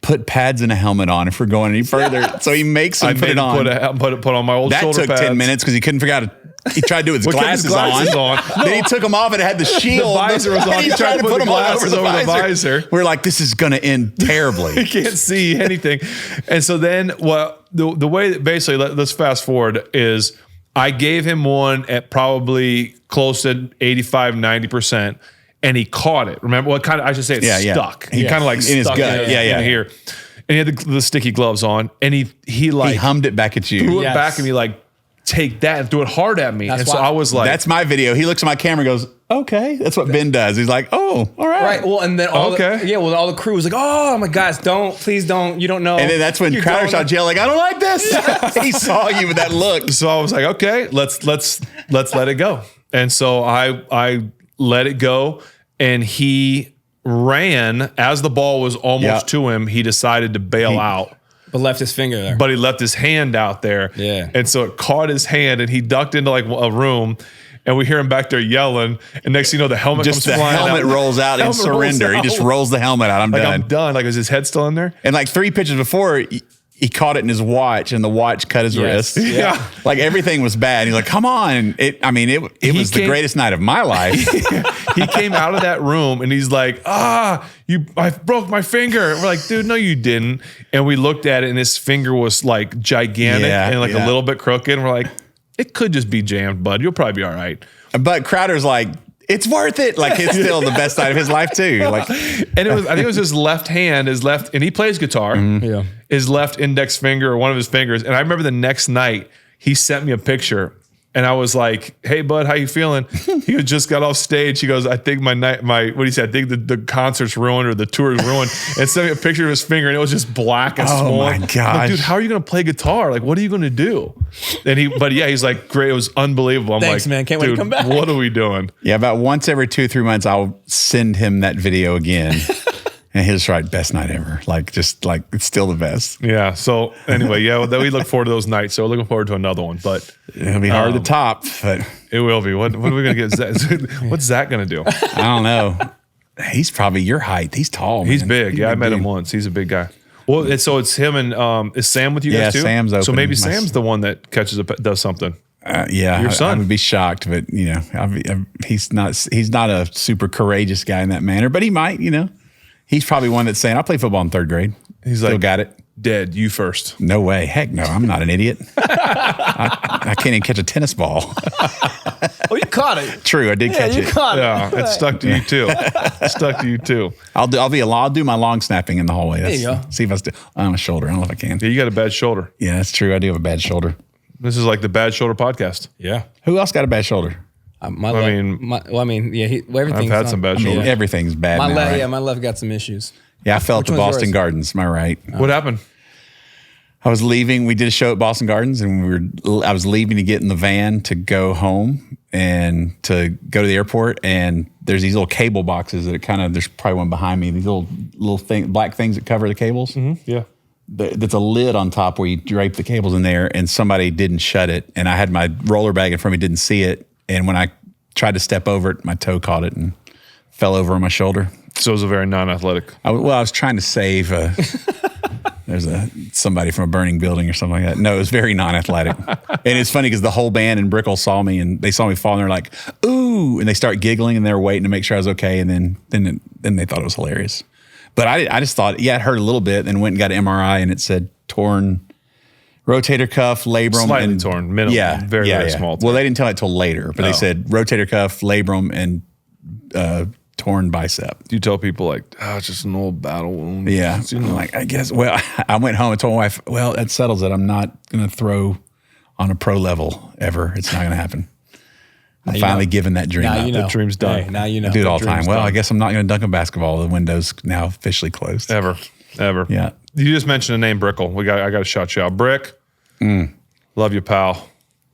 "Put pads and a helmet on if we're going any further." So he makes him put it on. Put on my old shoulder pads. That took 10 minutes because he couldn't figure out. He tried to do his glasses on. Then he took them off and it had the shield. The visor was on. He tried to put them on over the visor. We're like, this is going to end terribly. He can't see anything. And so then the way that basically, let's fast forward, is I gave him one at probably close to 85, 90%, and he caught it. Remember, I should say it stuck. He kind of like in his gut. In here. And he had the sticky gloves on, and he hummed it back at you. Threw it back at me like, take that and threw it hard at me. So I was like, that's my video. He looks at my camera and goes, okay. That's what Ben does. He's like, oh, all right. Right. Well, and then all the crew was like, oh my gosh, please don't, you don't know. And then that's when Crowder started yelling, I don't like this. He saw you with that look. So I was like, okay, let's let it go. And so I let it go, and he ran as the ball was almost to him. He decided to bail out. But left his finger there. But he left his hand out there. Yeah. And so it caught his hand, and he ducked into like a room, and we hear him back there yelling. And next thing you know, the helmet comes flying out. The helmet rolls out in surrender. He just rolls the helmet out. I'm done. Like, is his head still in there? And like 3 pitches before, he caught it in his watch, and the watch cut his wrist. Yeah. Like everything was bad. He's like, come on. It was the greatest night of my life. He came out of that room and he's like, I broke my finger. We're like, dude, no, you didn't. And we looked at it and his finger was like gigantic and like a little bit crooked. And we're like, it could just be jammed, bud. You'll probably be all right. But Crowder's like, it's worth it. Like it's still the best night of his life too. Like, and I think it was his left hand, and he plays guitar. Mm-hmm. Yeah. His left index finger or one of his fingers. And I remember the next night he sent me a picture, and I was like, "Hey, bud, how you feeling?" He had just got off stage. He goes, "I think what do you say? I think the concert's ruined or the tour is ruined." And sent me a picture of his finger, and it was just black and swollen. Oh my gosh, like, dude, how are you going to play guitar? Like, what are you going to do? And he's like, "Great, it was unbelievable." I'm Thanks, like, man, can't wait to come back. What are we doing? Yeah, about once every 2 or 3 months, I'll send him that video again. And he'll just write, best night ever. Like, just like, it's still the best. Yeah. So anyway, we look forward to those nights. So we're looking forward to another one, but it'll be hard to top, but it will be. What are we going to get? What's Zach going to do? I don't know. He's probably your height. He's tall. He's big. Yeah. I met him once. He's a big guy. Well, so it's him and is Sam with you guys too? Yeah, Sam's open. So maybe Sam's the one that does something. Yeah, your son. I would be shocked, but he's not a super courageous guy in that manner, but he might, He's probably one that's saying, I played football in 3rd grade. He's Still like, got it. Dead. You first. No way. Heck no. I'm not an idiot. I can't even catch a tennis ball. Oh, you caught it. True. I did catch it. Caught Yeah, it stuck to you too. Stuck to you too. I'll do my long snapping in the hallway. There you go. See if I still on my shoulder. I don't know if I can. Yeah, you got a bad shoulder. Yeah, that's true. I do have a bad shoulder. This is like the Bad Shoulder podcast. Yeah. Who else got a bad shoulder? Everything's I've had some bad shoulders. Everything's bad. My now, left, right? my left got some issues. Yeah, I fell at the Which one's Boston yours? Gardens. Am I right? What happened? I was leaving. We did a show at Boston Gardens, and I was leaving to get in the van to go home and to go to the airport. And there's these little cable boxes that there's probably one behind me. These little black things that cover the cables. Mm-hmm. Yeah. That's a lid on top where you drape the cables in there, and somebody didn't shut it. And I had my roller bag in front of me, didn't see it. And when I tried to step over it, my toe caught it and fell over on my shoulder. So it was a very non-athletic. I was trying to save there's somebody from a burning building or something like that. No, it was very non-athletic. And it's funny because the whole band in Brickell saw me, and they saw me fall, and they're like, ooh, and they start giggling, and they're waiting to make sure I was okay. And then they thought it was hilarious. But I just thought, it hurt a little bit, and went and got an MRI, and it said torn rotator cuff, labrum. Slightly torn, minimal. Yeah. Very small. Well, they didn't tell it till later, but they said rotator cuff, labrum, and torn bicep. Do you tell people like, it's just an old battle wound? Yeah. I'm like, I guess, I went home and told my wife, that settles it. I'm not going to throw on a pro level ever. It's not going to happen. I'm finally given that dream up. The dream's done. Hey, now you know. I do it all the time. Well, I guess I'm not going to dunk a basketball. The window's now officially closed. Ever. Yeah. You just mentioned the name Brickell. I got to shout you out. Brick. Love you, pal.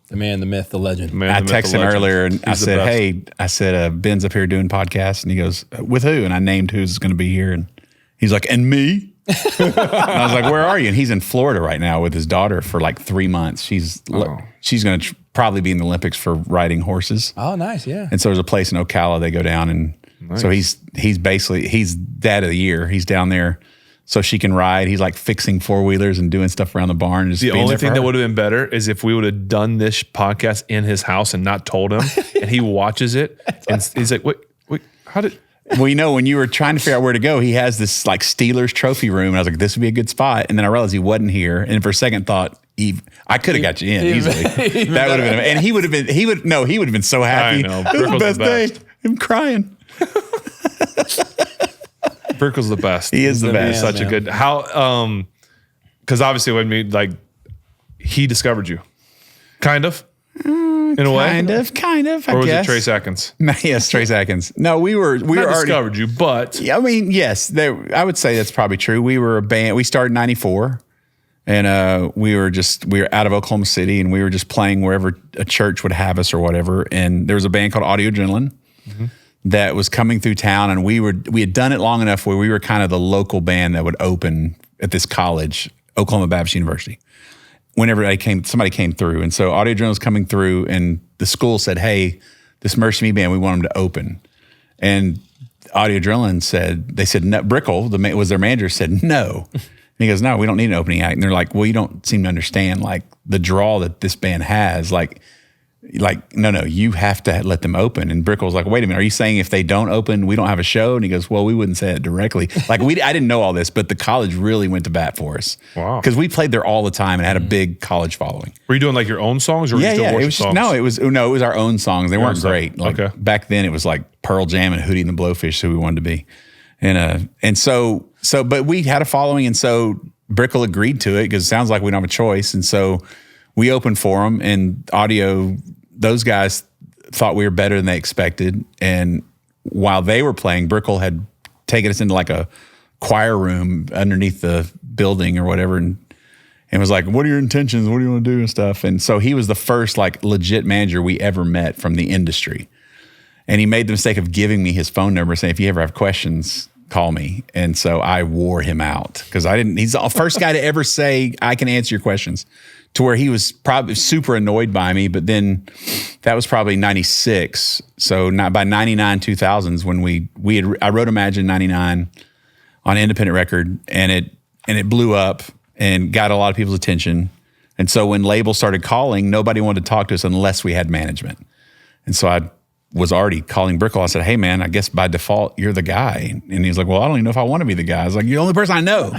The man, the myth, the legend. I texted him earlier, and I said, Ben's up here doing podcasts, and he goes, with who? And I named who's going to be here, and he's like, and me? And I was like, where are you? And he's in Florida right now with his daughter for like 3 months. She's going to probably be in the Olympics for riding horses. Oh, nice, yeah. And so there's a place in Ocala they go down, and so he's dad of the year. He's down there so she can ride. He's like fixing four-wheelers and doing stuff around the barn. And the only thing that would have been better is if we would have done this podcast in his house and not told him, and he watches it, and he's like, wait, how did... Well, when you were trying to figure out where to go, he has this like Steelers trophy room, and I was like, this would be a good spot. And then I realized he wasn't here, and for a second thought, I could have got you in easily. That would have been, and he would have been so happy. I know. It was the best day. I'm crying. Brickell's the best. He is the best. He's such a good, because obviously he discovered you. Kind of. In a way? Kind of, I or was guess. it Trace Atkins? Yes, Trace Atkins. No, we were already discovered you, but I mean, yes, I would say that's probably true. We were a band. We started in '94, and we were out of Oklahoma City, and we were just playing wherever a church would have us or whatever. And there was a band called Audio Adrenaline that was coming through town, and we had done it long enough where we were kind of the local band that would open at this college, Oklahoma Baptist University. Whenever somebody came through. And so Audio Adrenaline was coming through, and the school said, hey, this Mercy Me band, we want them to open. And Audio Adrenaline said, no, Brickell, was their manager, said no. And he goes, no, we don't need an opening act. And they're like, well, you don't seem to understand like the draw that this band has. Like, no, you have to let them open. And Brickell was like, wait a minute, are you saying if they don't open, we don't have a show? And he goes, well, we wouldn't say it directly. Like I didn't know all this, but the college really went to bat for us. Wow. Because we played there all the time and had a big college following. Were you doing like your own songs or were you still worship songs? It was our own songs. They weren't great. Like okay. Back then it was like Pearl Jam and Hootie and the Blowfish, who we wanted to be. And so, but we had a following, and so Brickell agreed to it because it sounds like we don't have a choice. And so we opened for them, and those guys thought we were better than they expected. And while they were playing, Brickell had taken us into like a choir room underneath the building or whatever, and was like, what are your intentions? What do you want to do and stuff? And so he was the first like legit manager we ever met from the industry. And he made the mistake of giving me his phone number, saying, if you ever have questions, call me. And so I wore him out because he's the first guy to ever say, I can answer your questions. To where he was probably super annoyed by me, but then that was probably 96. So not by 99, 2000s when I wrote Imagine 99 on an independent record, and it blew up and got a lot of people's attention. And so when labels started calling, nobody wanted to talk to us unless we had management. And so was already calling Brickell. I said, hey, man, I guess by default, you're the guy. And he was like, well, I don't even know if I want to be the guy. I was like, you're the only person I know.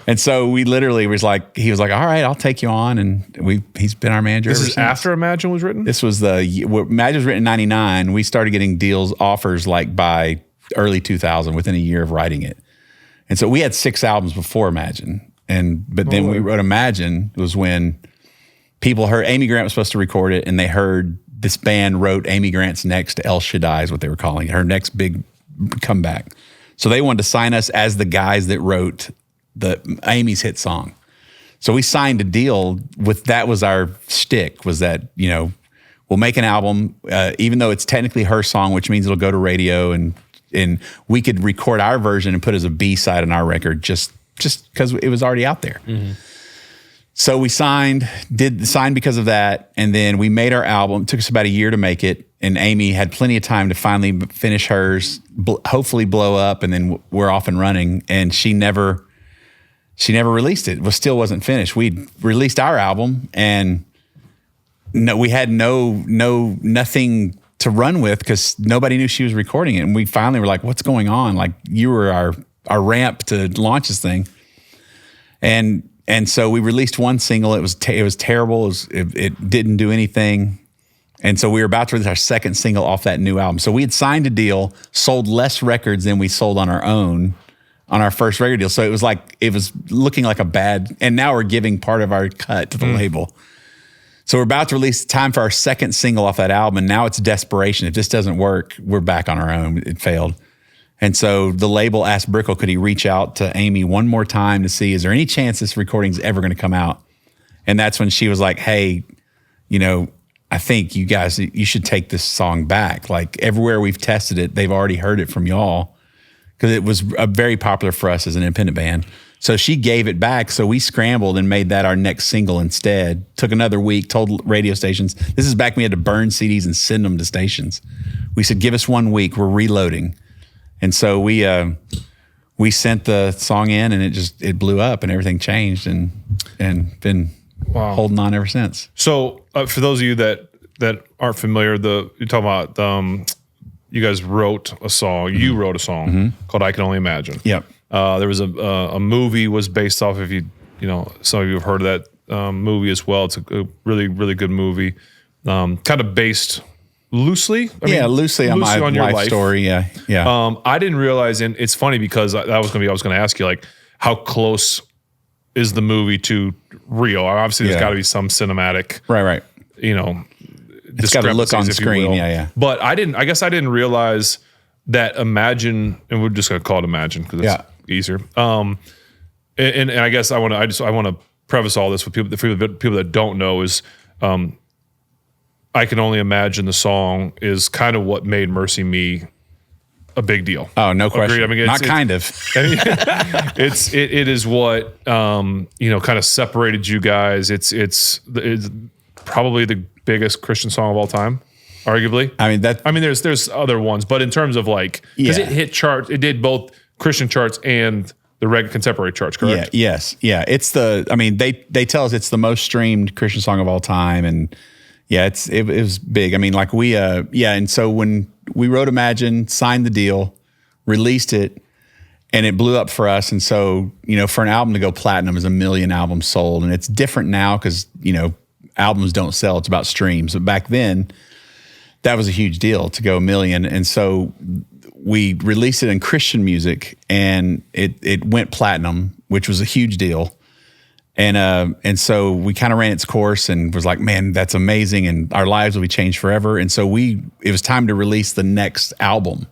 And so we literally he was like, all right, I'll take you on. And he's been our manager This ever is since. after Imagine was written? This was Imagine was written in 99. We started getting offers like by early 2000, within a year of writing it. And so we had 6 albums before Imagine. But then we wrote Imagine was when people heard Amy Grant was supposed to record it, and they heard this band wrote Amy Grant's next El Shaddai is what they were calling it, her next big comeback. So they wanted to sign us as the guys that wrote Amy's hit song. So we signed a deal that was our shtick, was that, we'll make an album, even though it's technically her song, which means it'll go to radio, and we could record our version and put it as a B-side on our record just because it was already out there. Mm-hmm. So we signed because of that, and then we made our album. It took us about a year to make it, and Amy had plenty of time to finally finish hers, hopefully blow up, and then we're off and running. And she never released it. It still wasn't finished. We released our album, and we had nothing to run with because nobody knew she was recording it. And we finally were like, "What's going on?" Like, you were our ramp to launch this thing, And so we released one single. It was terrible. It didn't do anything. And so we were about to release our second single off that new album. So we had signed a deal, sold less records than we sold on our own on our first record deal. So it was looking like a bad, and now we're giving part of our cut to the label. So we're about to release time for our second single off that album. And now it's desperation. If this doesn't work, we're back on our own. It failed. And so the label asked Brickell, could he reach out to Amy one more time to see, is there any chance this recording's ever going to come out? And that's when she was like, hey, I think you guys, you should take this song back. Like, everywhere we've tested it, they've already heard it from y'all, because it was very popular for us as an independent band. So she gave it back. So we scrambled and made that our next single instead. Took another week, told radio stations. This is back when we had to burn CDs and send them to stations. We said, give us 1 week. We're reloading. And so we sent the song in, and it blew up, and everything changed, and been holding on ever since. So for those of you that aren't familiar, you're talking about you guys wrote a song. Mm-hmm. You wrote a song called "I Can Only Imagine." Yep. There was a movie was based off. If some of you have heard of that movie as well. It's a really, really good movie. Kind of based loosely. Loosely on my life story. Yeah. I didn't realize, and it's funny because I was going to ask you, like, how close is the movie to real? Obviously, there's got to be some cinematic, right. It's got to look on screen. Yeah. But I guess I didn't realize that Imagine, and we're just going to call it Imagine because it's easier. And I guess I want to preface all this with people that don't know is. I Can Only Imagine, the song, is kind of what made Mercy Me a big deal. Oh, no question. Agreed? I mean, Not kind of. It is what kind of separated you guys. It's probably the biggest Christian song of all time, arguably. I mean, there's other ones, but in terms of because it hit charts, it did both Christian charts and the contemporary charts, correct? Yeah. Yes. It's they tell us it's the most streamed Christian song of all time, and. Yeah, it was big. I mean, and so when we wrote Imagine, signed the deal, released it, and it blew up for us. And so, for an album to go platinum is 1 million albums sold. And it's different now because, albums don't sell. It's about streams. But back then, that was a huge deal to go 1 million. And so we released it in Christian music, and it went platinum, which was a huge deal. And so we kind of ran its course and was like, man, that's amazing, and our lives will be changed forever. And so it was time to release the next album.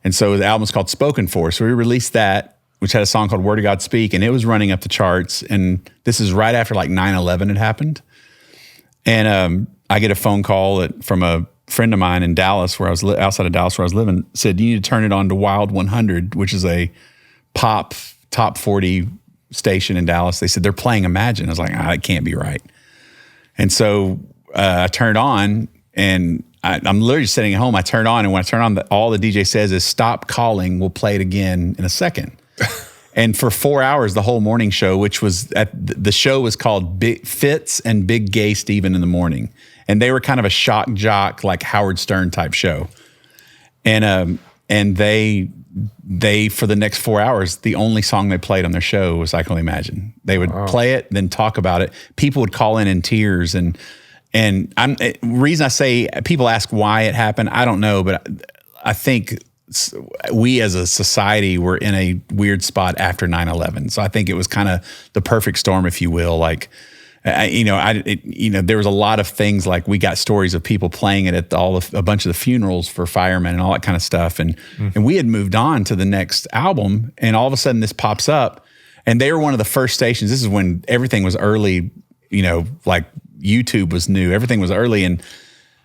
And so the album's called Spoken For. So we released that, which had a song called Word of God Speak, and it was running up the charts. And this is right after 9/11 had happened. And I get a phone call from a friend of mine in Dallas, where I was outside of Dallas where I was living, said, you need to turn it on to Wild 100, which is a pop top 40 station in Dallas. They said they're playing Imagine. I was like, that can't be right. And so I turned on, and I'm literally sitting at home. I turned on, and when I turn on, all the DJ says is stop calling. We'll play it again in a second. And for 4 hours, the whole morning show, which was the show was called Big Fitz and Big Gay Steven in the morning. and they were kind of a shock jock, like Howard Stern type show. And they for the next 4 hours, the only song they played on their show was I Can Only Imagine. They would play it, then talk about it. People would call in tears, and reason I say people ask why it happened, I don't know, but I think we as a society were in a weird spot after 9/11. So I think it was kind of the perfect storm, if you will. Like, there was a lot of things, like we got stories of people playing it at a bunch of the funerals for firemen and all that kind of stuff. And we had moved on to the next album, and all of a sudden this pops up, and they were one of the first stations. This is when everything was early, like YouTube was new, everything was early. And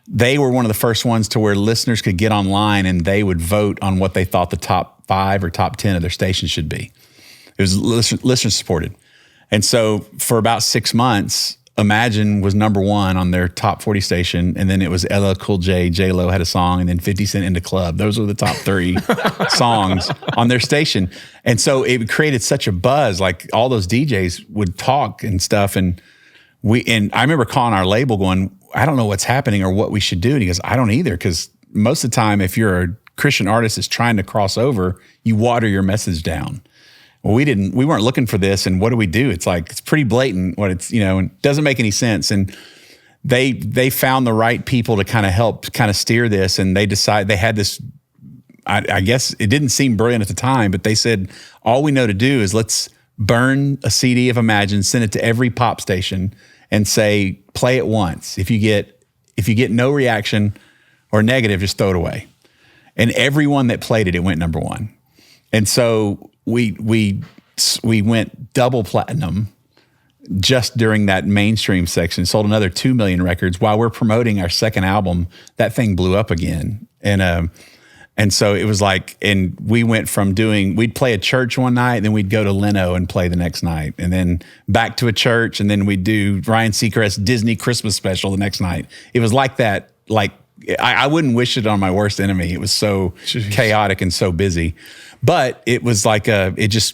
they were one of the first ones to where listeners could get online and they would vote on what they thought the top 5 or top 10 of their stations should be. It was listener supported. And so for about 6 months, Imagine was number 1 on their top 40 station. And then it was LL Cool J, J-Lo had a song, and then 50 Cent Into Club. Those were the top 3 songs on their station. And so it created such a buzz, like all those DJs would talk and stuff. And I remember calling our label going, I don't know what's happening or what we should do. And he goes, I don't either. Because most of the time, if you're a Christian artist that's trying to cross over, you water your message down. Well, we weren't looking for this. And what do we do? It's like, it's pretty blatant what it's, and it doesn't make any sense. And they found the right people to kind of help kind of steer this. And they had this, I guess it didn't seem brilliant at the time, but they said, all we know to do is let's burn a CD of Imagine, send it to every pop station, and say, play it once. If you get no reaction or negative, just throw it away. And everyone that played it, it went number 1. And so we went double platinum just during that mainstream section, sold another 2 million records. While we're promoting our second album, that thing blew up again. And so it was like, and we went from we'd play a church one night, then we'd go to Leno and play the next night, and then back to a church, and then we'd do Ryan Seacrest's Disney Christmas special the next night. It was like that. Like, I wouldn't wish it on my worst enemy. It was so chaotic and so busy, but it was like it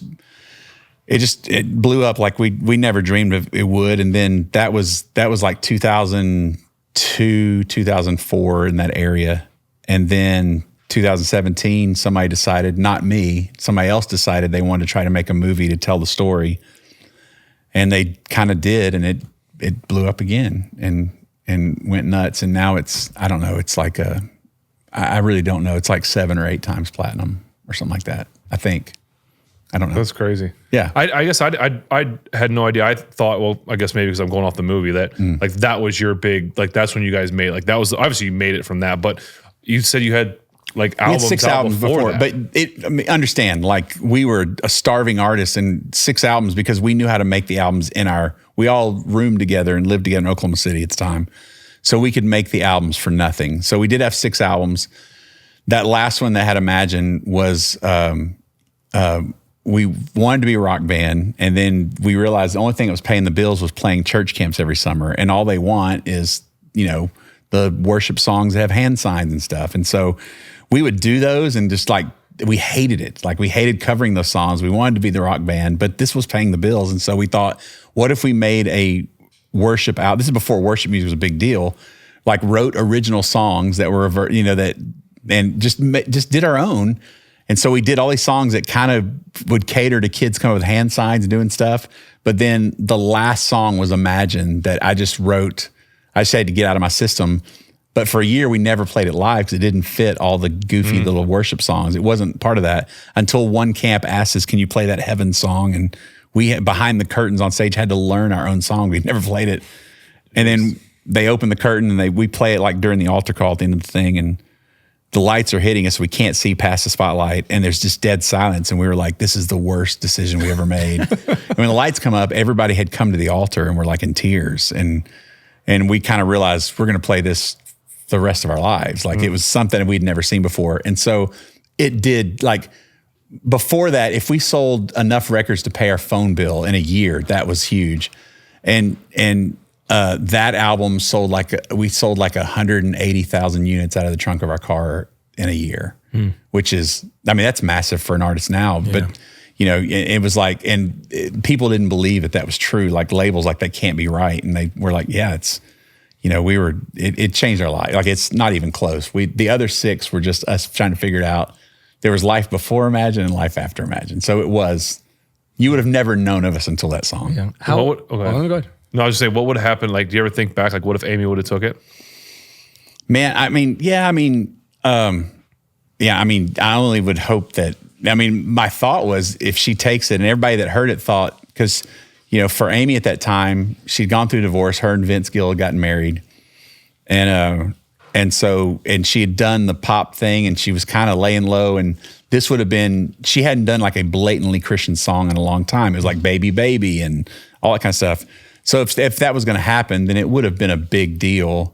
blew up like we never dreamed of it would. And then that was like 2002, 2004 in that area. And then 2017, somebody decided, not me, somebody else decided they wanted to try to make a movie to tell the story. And they kind of did, and it blew up again and went nuts. And now I don't know, it's like I really don't know. It's like 7 or 8 times platinum or something like that, I think. I don't know. That's crazy. Yeah. I guess I had no idea. I thought, well, I guess maybe because I'm going off the movie that like that was your big, like that's when you guys made, like that was, obviously you made it from that, but you said you had like albums, we had 6 albums before that. But understand, like we were a starving artist, and 6 albums because we knew how to make the albums we all roomed together and lived together in Oklahoma City at the time. So we could make the albums for nothing. So we did have 6 albums. That last one that had Imagine was, we wanted to be a rock band, and then we realized the only thing that was paying the bills was playing church camps every summer, and all they want is, the worship songs that have hand signs and stuff. And so we would do those, and just like, we hated it. Like, we hated covering those songs. We wanted to be the rock band, but this was paying the bills. And so we thought, what if we made a worship out? This is before worship music was a big deal. Like, wrote original songs that were, and just did our own. And so we did all these songs that kind of would cater to kids coming with hand signs and doing stuff. But then the last song was Imagine, that I just wrote. I just had to get out of my system. But for a year, we never played it live because it didn't fit all the goofy little worship songs. It wasn't part of that until one camp asked us, can you play that Heaven song? And we, behind the curtains on stage, had to learn our own song. We'd never played it. And then they opened the curtain, and we play it like during the altar call at the end of the thing. And the lights are hitting us. We can't see past the spotlight, and there's just dead silence. And we were like, this is the worst decision we ever made. And when the lights come up, everybody had come to the altar and we're like in tears. And we kind of realized we're going to play this the rest of our lives. Like, it was something we'd never seen before. And so it did, like, before that, if we sold enough records to pay our phone bill in a year, that was huge. And that album we sold like 180,000 units out of the trunk of our car in a year, which is, I mean, that's massive for an artist now. Yeah. But, it was like, people didn't believe that was true. Like, labels like, that can't be right. And they were like, yeah, it changed our life. Like, it's not even close. The other 6 were just us trying to figure it out. There was life before Imagine and life after Imagine. So you would have never known of us until that song. Yeah. Go ahead. No, I was just saying, what would have happened? Like, do you ever think back, like, what if Amy would have took it? Man, I only would hope that, my thought was if she takes it, and everybody that heard it thought, because, for Amy at that time, she'd gone through divorce, her and Vince Gill had gotten married. And she had done the pop thing, and she was kind of laying low, and this would have been, she hadn't done like a blatantly Christian song in a long time. It was like Baby Baby and all that kind of stuff. So if that was going to happen, then it would have been a big deal.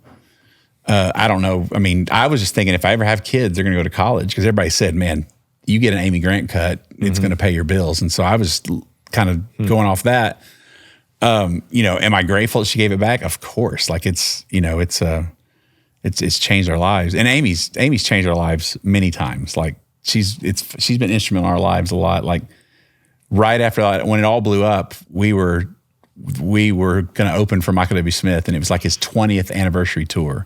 I don't know. I was just thinking if I ever have kids, they're going to go to college, because everybody said, man, you get an Amy Grant cut, it's going to pay your bills. And so I was kind of going off that. Am I grateful that she gave it back? Of course. Like, it's changed our lives. And Amy's changed our lives many times. Like, she's been instrumental in our lives a lot. Like, right after that, when it all blew up, we were going to open for Michael W. Smith, and it was like his 20th anniversary tour.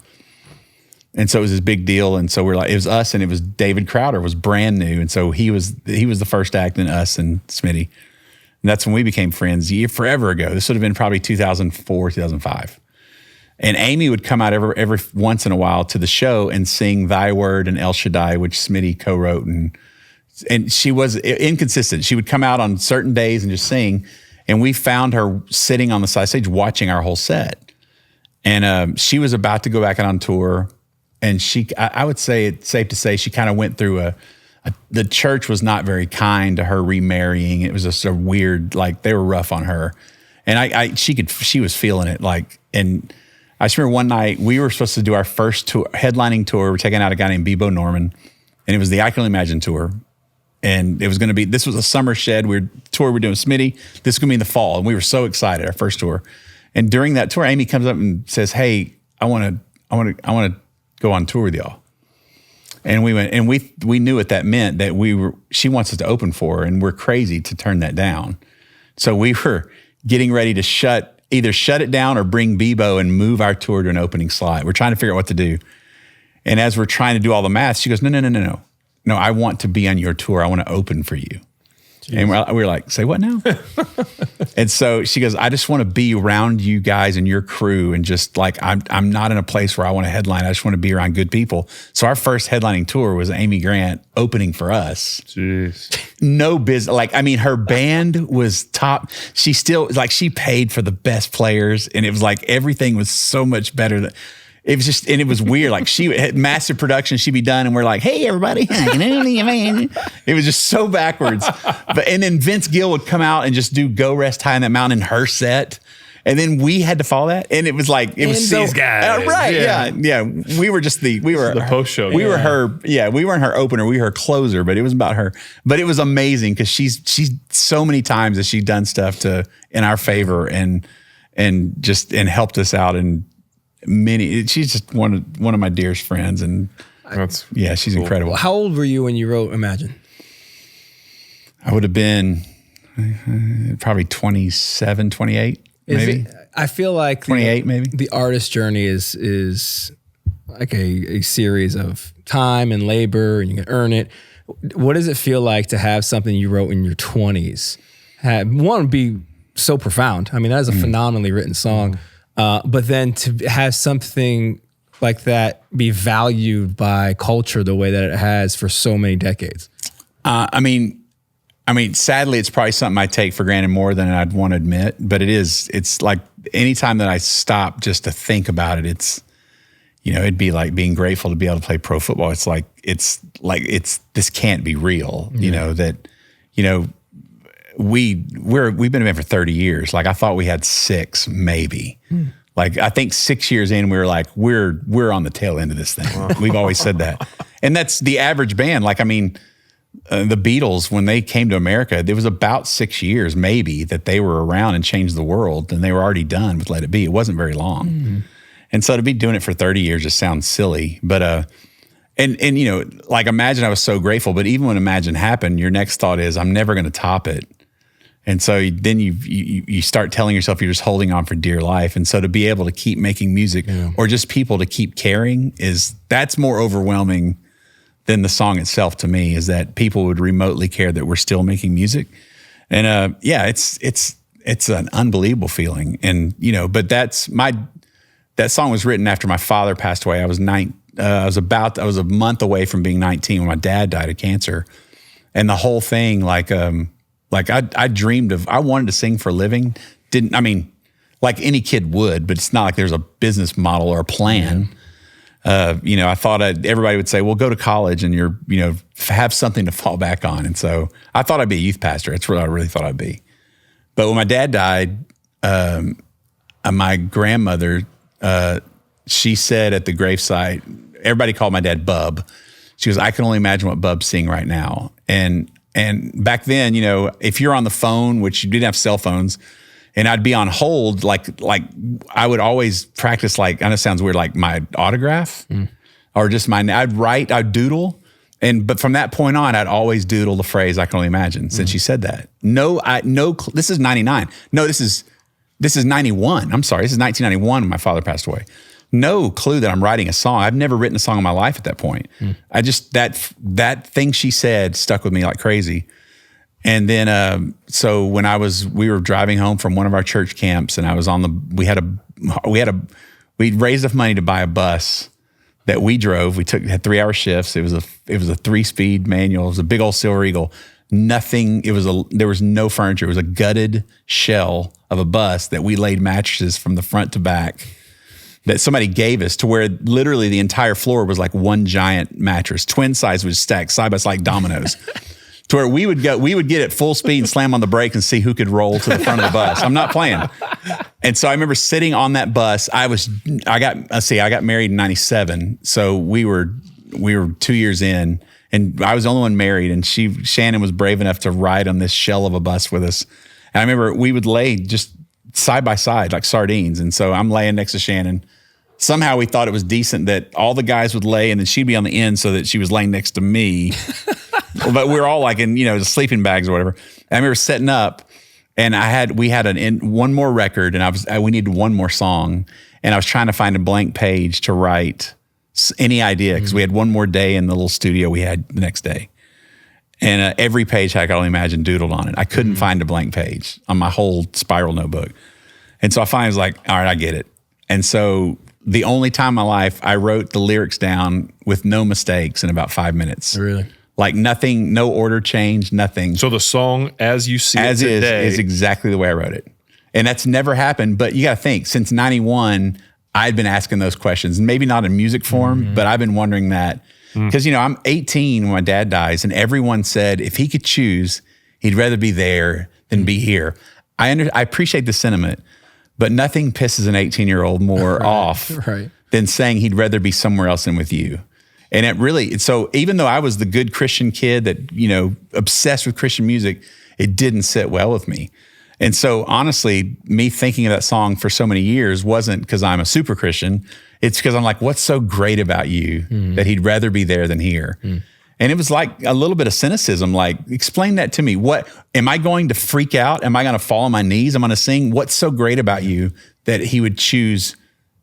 And so it was this big deal. And so it was us, and it was David Crowder was brand new. And so he was the first act in us and Smitty. And that's when we became friends forever ago. This would have been probably 2004, 2005. And Amy would come out every once in a while to the show and sing Thy Word and El Shaddai, which Smitty co-wrote. And she was inconsistent. She would come out on certain days and just sing. And we found her sitting on the side stage watching our whole set. And she was about to go back out on tour. And I would say it's safe to say she kind of went through the church was not very kind to her remarrying. It was just a weird, like, they were rough on her. And she was feeling it. Like, and I just remember one night we were supposed to do our first tour, headlining tour. We're taking out a guy named Bebo Norman, and it was the I Can Only Imagine tour. And it was going to be, this was a summer shed. We're doing Smitty. This is going to be in the fall. And we were so excited, our first tour. And during that tour, Amy comes up and says, hey, I want to go on tour with y'all. And we went, and we knew what that meant, that she wants us to open for her, and we're crazy to turn that down. So we were getting ready to either shut it down or bring Bebo and move our tour to an opening slot. We're trying to figure out what to do. And as we're trying to do all the math, she goes, no. No, I want to be on your tour. I want to open for you. Jeez. And we were like, say what now? And so she goes, I just want to be around you guys and your crew, and just like, I'm not in a place where I want to headline. I just want to be around good people. So our first headlining tour was Amy Grant opening for us. Jeez. No business. Like, her band was top. She still, like, she paid for the best players, and it was like everything was so much better. It was just, and it was weird. Like, she had massive production, she'd be done, and we're like, hey, everybody. It was just so backwards. And then Vince Gill would come out and just do Go Rest High in That Mountain in her set. And then we had to follow that. And it was like, it was these guys. Right. Yeah. We were just the post show. We were her. Yeah. We weren't her opener. We were her closer, but it was about her. But it was amazing, because she's so many times that she's done stuff in our favor and helped us out. And she's just one of my dearest friends, and she's cool. Incredible. How old were you when you wrote Imagine? I would have been probably 27, 28, maybe. I feel like 28, maybe. The artist journey is like a series of time and labor, and you can earn it. What does it feel like to have something you wrote in your 20s be so profound? That is a phenomenally written song. But then to have something like that be valued by culture the way that it has for so many decades. Sadly, it's probably something I take for granted more than I'd want to admit, but it's like anytime that I stop just to think about it, it'd be like being grateful to be able to play pro football. It's like this can't be real, we've been in for 30 years. Like, I thought we had 6, maybe. Like, I think 6 years in, we were like, we're on the tail end of this thing. Wow. We've always said that. And that's the average band. Like, the Beatles, when they came to America, there was about 6 years maybe that they were around and changed the world, and they were already done with Let It Be. It wasn't very long. Mm-hmm. And so to be doing it for 30 years just sounds silly. But, like, Imagine, I was so grateful. But even when Imagine happened, your next thought is, I'm never going to top it. And so then you start telling yourself you're just holding on for dear life. And so to be able to keep making music or just people to keep caring that's more overwhelming than the song itself to me, is that people would remotely care that we're still making music. And it's an unbelievable feeling. And, but that song was written after my father passed away. I was a month away from being 19 when my dad died of cancer. And the whole thing, I dreamed of, I wanted to sing for a living. Like any kid would, but it's not like there's a business model or a plan. I thought everybody would say, well, go to college and have something to fall back on. And so I thought I'd be a youth pastor. That's what I really thought I'd be. But when my dad died, my grandmother, she said at the gravesite, everybody called my dad Bub. She goes, I can only imagine what Bub's seeing right now. And back then, if you're on the phone, which you didn't have cell phones, and I'd be on hold, like I would always practice, I know it sounds weird, like my autograph or just I'd doodle. But from that point on, I'd always doodle the phrase, I can only imagine, since she said that. This is 99. No, this is 91. I'm sorry. This is 1991 when my father passed away. No clue that I'm writing a song. I've never written a song in my life at that point. I just, that thing she said stuck with me like crazy. And then, so when we were driving home from one of our church camps, and I was we raised enough money to buy a bus that we drove. We had 3-hour shifts. It was a 3-speed manual. It was a big old Silver Eagle. There was no furniture. It was a gutted shell of a bus that we laid mattresses from the front to back that somebody gave us, to where literally the entire floor was like one giant mattress. Twin size was stacked side by side like dominoes. To where we would get at full speed and slam on the brake and see who could roll to the front of the bus. I'm not playing. And so I remember sitting on that bus. I got married in 97. So we were 2 years in, and I was the only one married, and Shannon was brave enough to ride on this shell of a bus with us. And I remember we would lay just side by side like sardines. And so I'm laying next to Shannon. Somehow we thought it was decent that all the guys would lay and then she'd be on the end so that she was laying next to me. But we were all like in, the sleeping bags or whatever. And I remember setting up, and we had one more record, and we needed one more song. And I was trying to find a blank page to write any idea, because we had one more day in the little studio we had the next day. And every page I could only imagine doodled on it. I couldn't find a blank page on my whole spiral notebook. And so I finally was like, all right, I get it. And so the only time in my life I wrote the lyrics down with no mistakes in about 5 minutes. Really? Like nothing, no order change, nothing. So the song as you see as it today is exactly the way I wrote it. And that's never happened. But you got to think, since 91, I'd been asking those questions, maybe not in music form, but I've been wondering that. Because, I'm 18 when my dad dies, and everyone said if he could choose, he'd rather be there than be here. I appreciate the sentiment, but nothing pisses an 18-year-old more off than saying he'd rather be somewhere else than with you. And so even though I was the good Christian kid that, obsessed with Christian music, it didn't sit well with me. And so honestly, me thinking of that song for so many years wasn't because I'm a super Christian. It's because I'm like, what's so great about you that he'd rather be there than here? And it was like a little bit of cynicism, like, explain that to me. What, am I going to freak out? Am I going to fall on my knees? I'm going to sing, what's so great about you that he would choose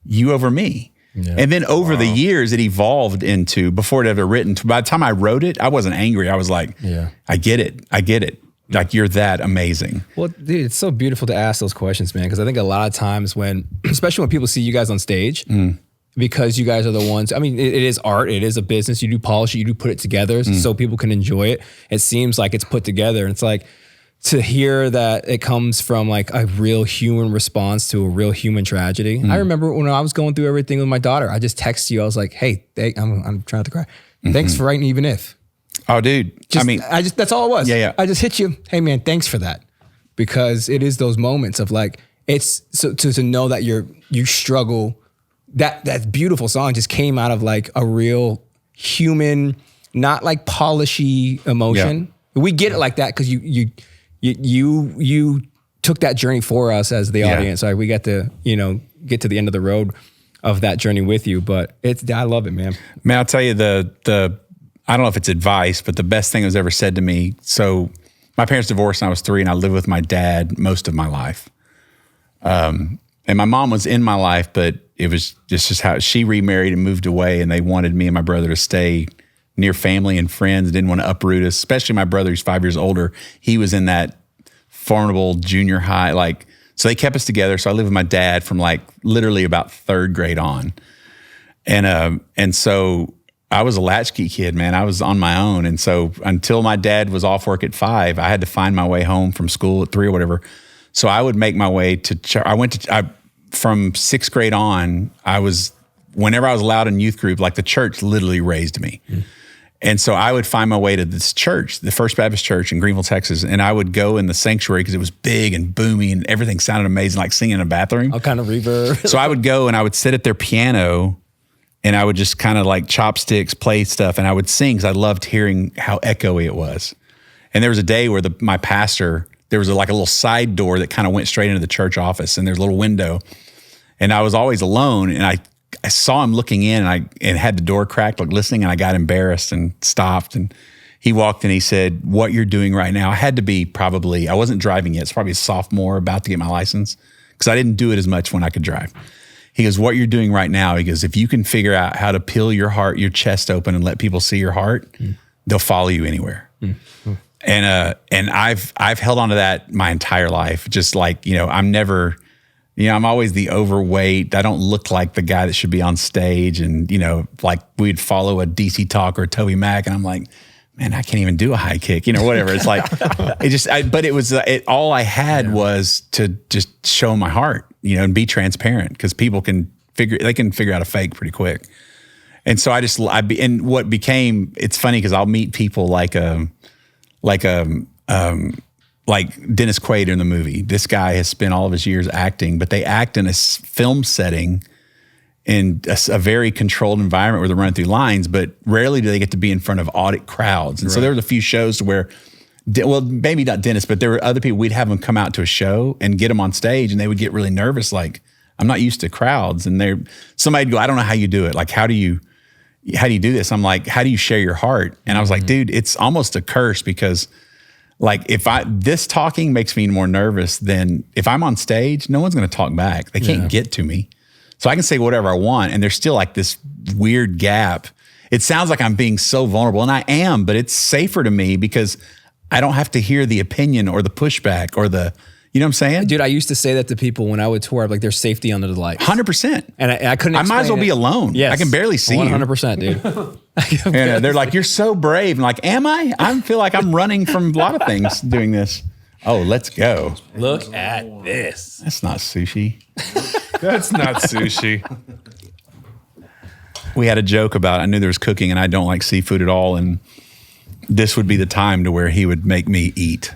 you over me? Yeah. And then over the years, it evolved into, before it ever written, by the time I wrote it, I wasn't angry. I was like, I get it. Like, you're that amazing. Well, dude, it's so beautiful to ask those questions, man, because I think a lot of times especially when people see you guys on stage, because you guys are the ones, it is art, it is a business, you do polish it, you do put it together so people can enjoy it. It seems like it's put together, and it's like, to hear that it comes from like a real human response to a real human tragedy. I remember when I was going through everything with my daughter, I just texted you, I was like, hey, I'm trying not to cry. Thanks for writing Even If. Oh, dude. That's all it was. Yeah. I just hit you. Hey, man, thanks for that. Because it is those moments of like, it's so to know that you struggle. That beautiful song just came out of like a real human, not like polishy emotion. Yeah. We get it like that because you took that journey for us as the audience. Like, we got to, get to the end of the road of that journey with you. But I love it, man. Man, I'll tell you I don't know if it's advice, but the best thing that was ever said to me. So my parents divorced when I was 3, and I lived with my dad most of my life. And my mom was in my life, but it was just how she remarried and moved away, and they wanted me and my brother to stay near family and friends, didn't want to uproot us, especially my brother who's 5 years older. He was in that formidable junior high, so they kept us together. So I lived with my dad from literally about 3rd grade on. And so I was a latchkey kid, man. I was on my own. And so until my dad was off work at 5, I had to find my way home from school at 3 or whatever. So I would make my way to church. From 6th grade on, whenever I was allowed in youth group, the church literally raised me. And so I would find my way to this church, the First Baptist Church in Greenville, Texas. And I would go in the sanctuary because it was big and boomy and everything sounded amazing, like singing in a bathroom. All kind of reverb. So I would go and I would sit at their piano and I would just kind of chopsticks, play stuff. And I would sing because I loved hearing how echoey it was. And there was a day where my pastor, there was a little side door that kind of went straight into the church office, and there's a little window. And I was always alone, and I saw him looking in, and had the door cracked, listening, and I got embarrassed and stopped. And he walked in, he said, "What you're doing right now," I had to be I wasn't driving yet. It's probably a sophomore, about to get my license, because I didn't do it as much when I could drive. He goes, "What you're doing right now," he goes, "if you can figure out how to peel your chest open and let people see your heart, they'll follow you anywhere." And I've held on to that my entire life. Just I'm never, I'm always the overweight. I don't look like the guy that should be on stage. And, we'd follow a DC Talk or a Toby Mac. And I'm like, man, I can't even do a high kick, whatever. It's but it was, all I had was to just show my heart, and be transparent, because people can figure out a fake pretty quick. And so it's funny because I'll meet people like Dennis Quaid in the movie. This guy has spent all of his years acting, but they act in a film setting in a very controlled environment where they're running through lines, but rarely do they get to be in front of audit crowds. And so there was a few shows where, well, maybe not Dennis, but there were other people, we'd have them come out to a show and get them on stage, and they would get really nervous. I'm not used to crowds. And somebody'd go, "I don't know how you do it. How do you do this?" I'm like, "How do you share your heart?" And I was like, dude, it's almost a curse, because this talking makes me more nervous than if I'm on stage, no one's going to talk back. They can't get to me. So I can say whatever I want. And there's still this weird gap. It sounds like I'm being so vulnerable, and I am, but it's safer to me because I don't have to hear the opinion or the pushback or you know what I'm saying? Dude, I used to say that to people when I would tour. Like, there's safety under the lights. 100%. And I couldn't. I might as well be alone. Yes. I can barely see 100%, dude. And they're like, "You're so brave." And am I? I feel like I'm running from a lot of things doing this. Oh, let's go. Look at this. That's not sushi. That's not sushi. We had a joke about, I knew there was cooking and I don't like seafood at all. And this would be the time to where he would make me eat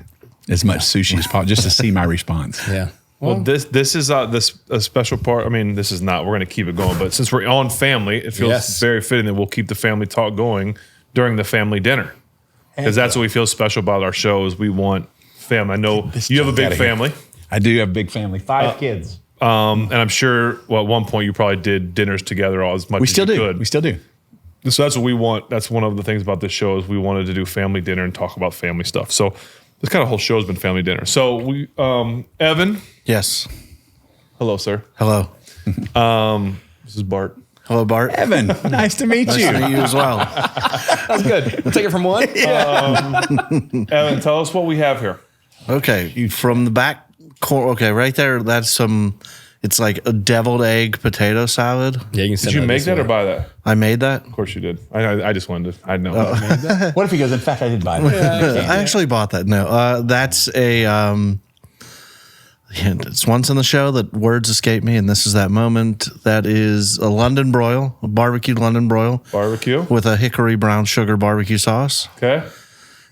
as much sushi as possible, just to see my response. Yeah. Well, this is a special part. I mean, this is not. We're going to keep it going, but since we're on family, it feels very fitting that we'll keep the family talk going during the family dinner, because that's what we feel special about our shows. We want family. I know you have a big family. I do have a big family. 5 kids. And I'm sure, at one point you probably did dinners together as much as you could. We still do. So that's what we want. That's one of the things about this show is we wanted to do family dinner and talk about family stuff. So this kind of whole show has been family dinner. So we, Evan. Yes. Hello, sir. Hello. This is Bart. Hello, Bart. Evan, nice to meet you. Nice to meet you as well. That's good. We'll take it from one. Evan, tell us what we have here. Okay, from the back corner. Okay, right there. That's it's like a deviled egg potato salad. Yeah, you can send Did you make that or buy that? I made that. Of course you did. I just wanted to. I know. What if he goes, in fact, I did buy it. I actually bought that. No, that's a. It's once in the show that words escape me, and this is that moment. That is a London broil, a barbecued London broil. Barbecue? With a hickory brown sugar barbecue sauce. Okay.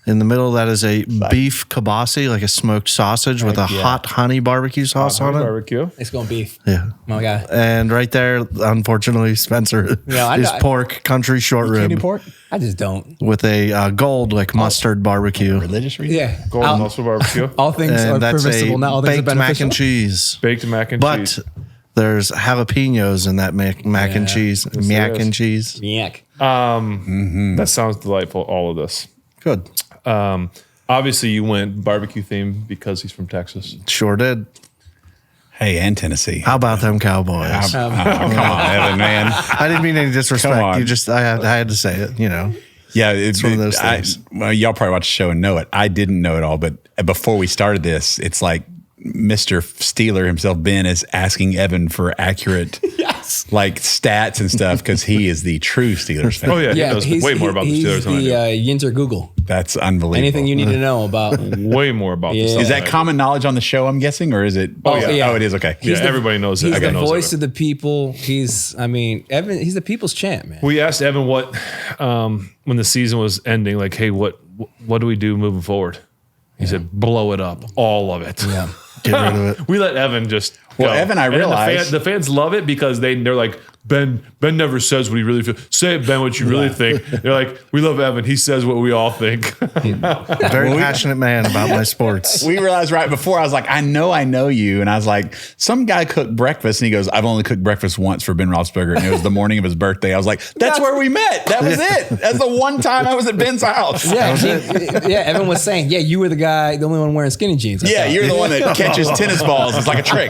In the middle of that is a beef kibasi, like a smoked sausage with a hot honey barbecue sauce on it. Barbecue. It's going beef. Yeah. My guy. And right there, unfortunately, Spencer, is pork, country short rib. Can't do pork? I just don't. With a gold, mustard barbecue. Religious reason? Yeah. Golden muscle barbecue. All things And are that's permissible. Not all things are baked mac beneficial. and cheese. Baked mac and cheese. But there's jalapenos in that mac and cheese. Yes, Mac there and is. cheese. Yak. That sounds delightful, all of this. Good. Obviously, you went barbecue theme because he's from Texas. Sure did. Hey, and Tennessee. How about them Cowboys? Come on, Evan, man. I didn't mean any disrespect. Come on. I had to say it. Yeah, it's one of those things. Well, y'all probably watch the show and know it. I didn't know it all, but before we started this, it's like Mr. Steeler himself, Ben, is asking Evan for accurate like stats and stuff because he is the true Steelers fan. Oh, yeah. He knows way more about the Steelers than I do. Yinzer Google. That's unbelievable. Anything you need to know about. Way more about the Yeah. Steelers. Is that common knowledge on the show, I'm guessing, or is it? Oh, yeah. Oh, it is. Okay. Yeah, everybody knows it. He's the Everyone knows voice it. of the people. Evan, he's the people's champ, man. We asked Evan what, when the season was ending, like, hey, what do we do moving forward? He said, blow it up, all of it. Yeah. Get rid of it. We let Evan just Well, go. Evan, I And then realized- the fans love it because they're like, Ben never says what he really feels. Say it, Ben, what you really think. They're like, we love Evan. He says what we all think. Very passionate man about my sports. We realized right before, I was like, I know you. And I was like, some guy cooked breakfast. And he goes, I've only cooked breakfast once for Ben Roethlisberger. And it was the morning of his birthday. I was like, that's where we met. That was it. That's the one time I was at Ben's house. Yeah, Evan was saying, you were the guy, the only one wearing skinny jeans. I Yeah, thought. you're the one that catches tennis balls. It's like a trick.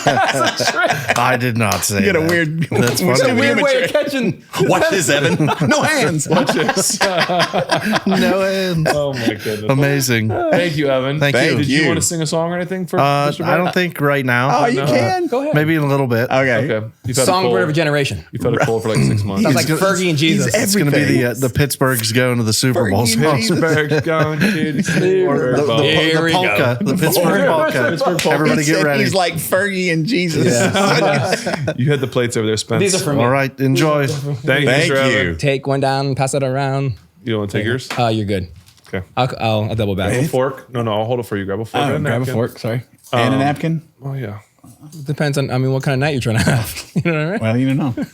I did not say You got a that. weird, That's funny. It's a Give weird him a way trick. of catching. Watch this, Evan. No hands. Watch this. No ends. Oh, my goodness. Amazing. Thank you, Evan. Thank you. Did you you. want to sing a song or anything for I Mr. Bart? don't think right now. Oh, you can. Go ahead. Maybe in a little bit. Okay. Okay. You've had a Songbird cold. of a generation. You've had a cold for like 6 months. Sounds like He's Fergie and Jesus. It's going to be the Pittsburghs going to the Super Bowl. Fergie and song. Pittsburgh's going to the Super The, Bowl. the, Here the we polka, go. the Pittsburgh polka. Pittsburgh polka. Everybody get ready. He's like Fergie and Jesus. You had the plates over there, Spence. These are for me. All right, enjoy. Thank Thank Mr. you. Evan. Take one down and pass it around. You don't want to take yours? You're good. Okay. I'll double back. A fork? No, I'll hold it for you. Grab a fork. and a Grab a napkin. fork. Sorry. And a napkin. Oh, yeah. Depends on, what kind of night you're trying to have. You know what I mean? Well, you don't know.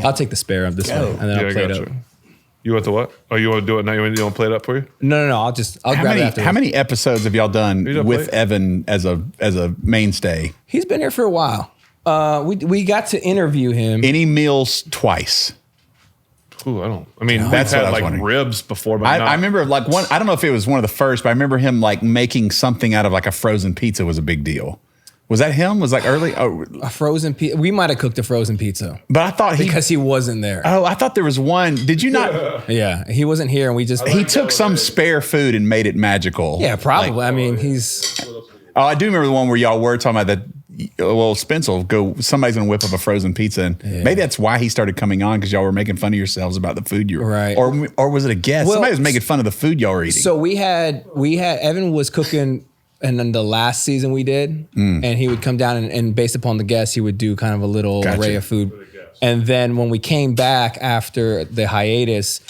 I'll take the spare of this one, and then Yeah, I'll I play it got up. you. You want the what? Oh, you want to do it now? You want to play it up for you? No. I'll grab it after. How many episodes have y'all done don't with play? Evan as a mainstay? He's been here for a while. We got to interview him. Any meals twice? Ooh, I mean, That's we've what I had was like wondering. ribs before, but I remember like one. I don't know if it was one of the first, but I remember him like making something out of like a frozen pizza was a big deal. Was that him? Was like early? Oh, A frozen pizza. We might have cooked a frozen pizza but I thought because he wasn't there. Oh, I thought there was one. Did you not? Yeah, he wasn't here, and we just. He took some spare food and made it magical. Yeah, probably. Like, He's. oh, I do remember the one where y'all were talking about that. Well, Spence will go. Somebody's gonna whip up a frozen pizza, and maybe that's why he started coming on because y'all were making fun of yourselves about the food you were. Right. Or was it a guest? Well, Somebody was making fun of the food y'all were eating. So we had Evan was cooking, and then the last season we did, and he would come down and based upon the guests, he would do kind of a little Gotcha. array of food. And then when we came back after the hiatus,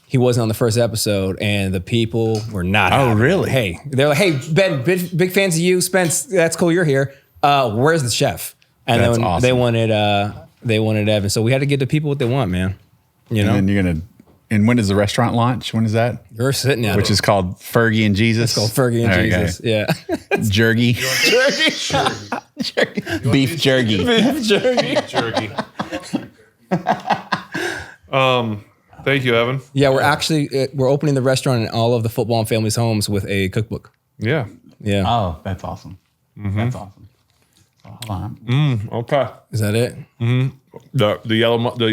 he wasn't on the first episode, and the people were not. Oh, having it. really? Hey, they're like, "Hey, Ben, big fans of you, Spence. That's cool. You're here. Where's the chef?" And That's then awesome. they wanted Evan, so we had to give the people what they want, man. You know, and then you're gonna. And when does the restaurant launch? When is that? you're sitting at Which it. is called Fergie and Jesus. It's called Fergie and There you go. Jesus. Yeah. Jergy. Beef jerky. jerky. Thank you, Evan. Yeah, we're opening the restaurant in all of the Footballin Family's homes with a cookbook. Yeah. Yeah. Oh, that's awesome. That's awesome. Oh, hold on. Okay. Is that it? The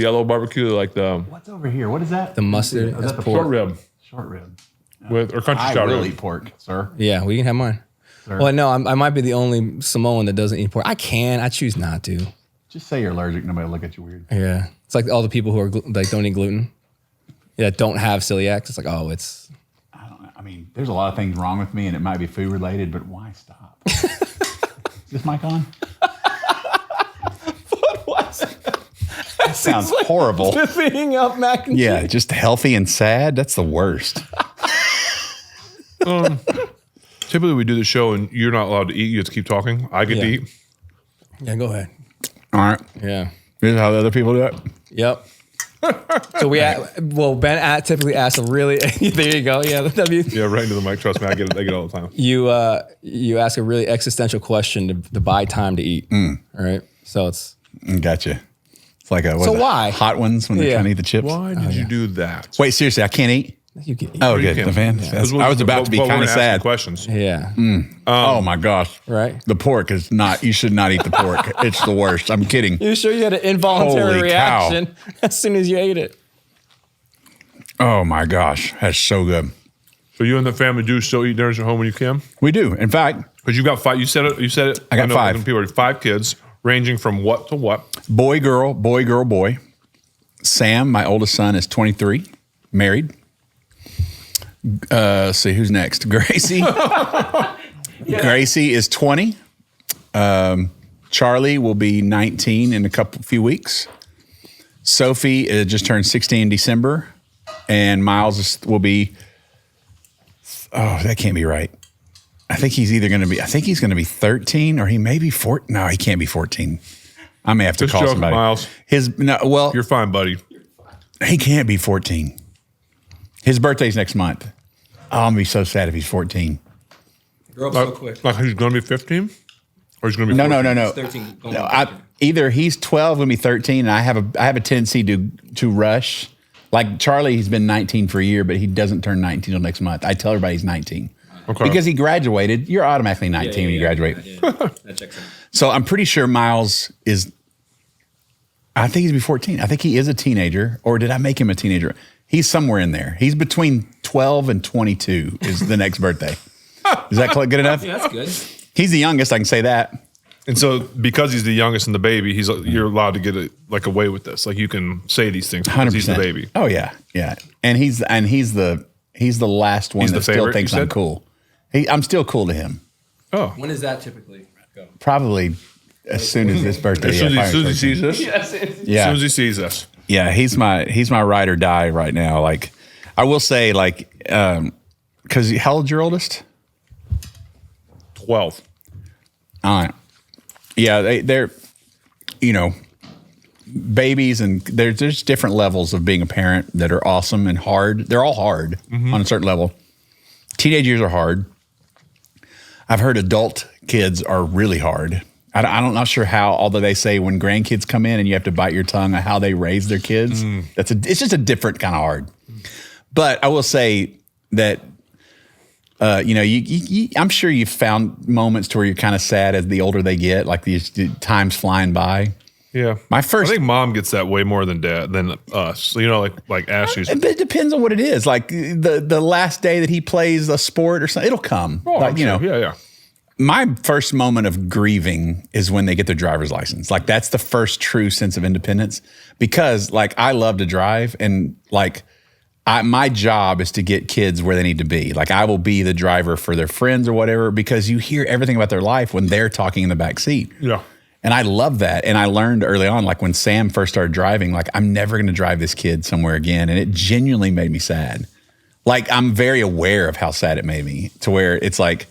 yellow barbecue, like the What's over here? What is that? The mustard. That's short pork. rib Short rib. or country I style will rib. eat pork, sir. Yeah, we can have mine. Sir. Well, no, I might be the only Samoan that doesn't eat pork. I can. I choose not to. Just say you're allergic. Nobody will look at you weird. Yeah. It's like all the people who are like don't eat gluten. Yeah, don't have celiac. It's like, oh, it's. I don't know. I mean, there's a lot of things wrong with me, and it might be food related, but why stop? Is this mic on? That sounds horrible. Being up mac and Yeah, just healthy and sad. That's the worst. Typically, we do the show and you're not allowed to eat. You have to keep talking. I get to Yeah. eat. Yeah, go ahead. All right. Yeah. This is how the other people do it. Yep. So Ben typically asks a really. There you go. Yeah, that'd be. Yeah, right into the mic. Trust me, I get it all the time. You ask a really existential question to buy time to eat. All right. So it's Gotcha. It's like a So why? hot ones when they're Yeah. trying to eat the chips. Why did you do that? Wait, seriously, I can't eat. You can, Oh, You good. can. The fan. I was about to be But we're kind of gonna ask you sad. questions. yeah. Oh my gosh. Right. The pork is not. You should not eat the pork. It's the worst. I'm kidding. You sure you had an involuntary Holy cow. reaction as soon as you ate it? Oh my gosh, that's so good. So you and the family do still eat dinners at home when you can? We do. In fact, Because you got 5. You said it. I got 5. People are 5 kids, ranging from what to what. boy, girl, boy, girl, boy. Sam, my oldest son, is 23, married. Let's see who's next. Gracie. Gracie is 20. Charlie will be 19 in a few weeks. Sophie just turned 16 in December, and Miles will be. Oh, that can't be right. I think he's going to be 13, or he may be 14. No, he can't be 14. I may have to Just call joke, somebody. Miles. Well, You're fine, buddy. he can't be 14. His birthday's next month. Oh, I'm gonna be so sad if he's 14. Grow up so quick. Like he's going to be 15, or he's going to be No, 14? no. 13. No, either he's 12, gonna be 13, and I have a tendency to rush. Like Charlie, he's been 19 for a year, but he doesn't turn 19 until next month. I tell everybody he's 19. Okay. Because he graduated. You're automatically 19 when you graduate. That checks out. So I'm pretty sure Miles is. I think he's be 14. I think he is a teenager, or did I make him a teenager? He's somewhere in there. He's between 12 and 22 is the next birthday. Is that good enough? Yeah, that's good. He's the youngest. I can say that. And so, because he's the youngest and the baby, you're allowed to get away with this. Like you can say these things because 100%. he's the baby. Oh yeah, yeah. And he's the last one He's the that still favorite, thinks you I'm said? cool. I'm still cool to him. Oh, When does that typically go? Probably as soon as this birthday. as soon yeah, as he probably sees this, Yeah. as soon as he sees this. Yeah, he's my ride or die right now. Like, I will say, like, because how old's your oldest? 12. All right. Yeah, they're, babies, and there's different levels of being a parent that are awesome and hard. They're all hard on a certain level. Teenage years are hard. I've heard adult kids are really hard. I'm not sure how, although they say when grandkids come in and you have to bite your tongue on how they raise their kids, it's just a different kind of hard. But I will say that, I'm sure you've found moments to where you're kind of sad as the older they get, like these times flying by. Yeah, My first- I think mom gets that way more than dad than us. So, like Ashley's. It depends on what it is. Like the last day that he plays a sport or something, it'll come. Oh, like, I'm sure. Yeah. My first moment of grieving is when they get their driver's license. Like that's the first true sense of independence, because like I love to drive, and like my job is to get kids where they need to be. Like I will be the driver for their friends or whatever, because you hear everything about their life when they're talking in the back seat. Yeah. And I love that. And I learned early on, like when Sam first started driving, like I'm never going to drive this kid somewhere again. And it genuinely made me sad. Like I'm very aware of how sad it made me, to where it's like,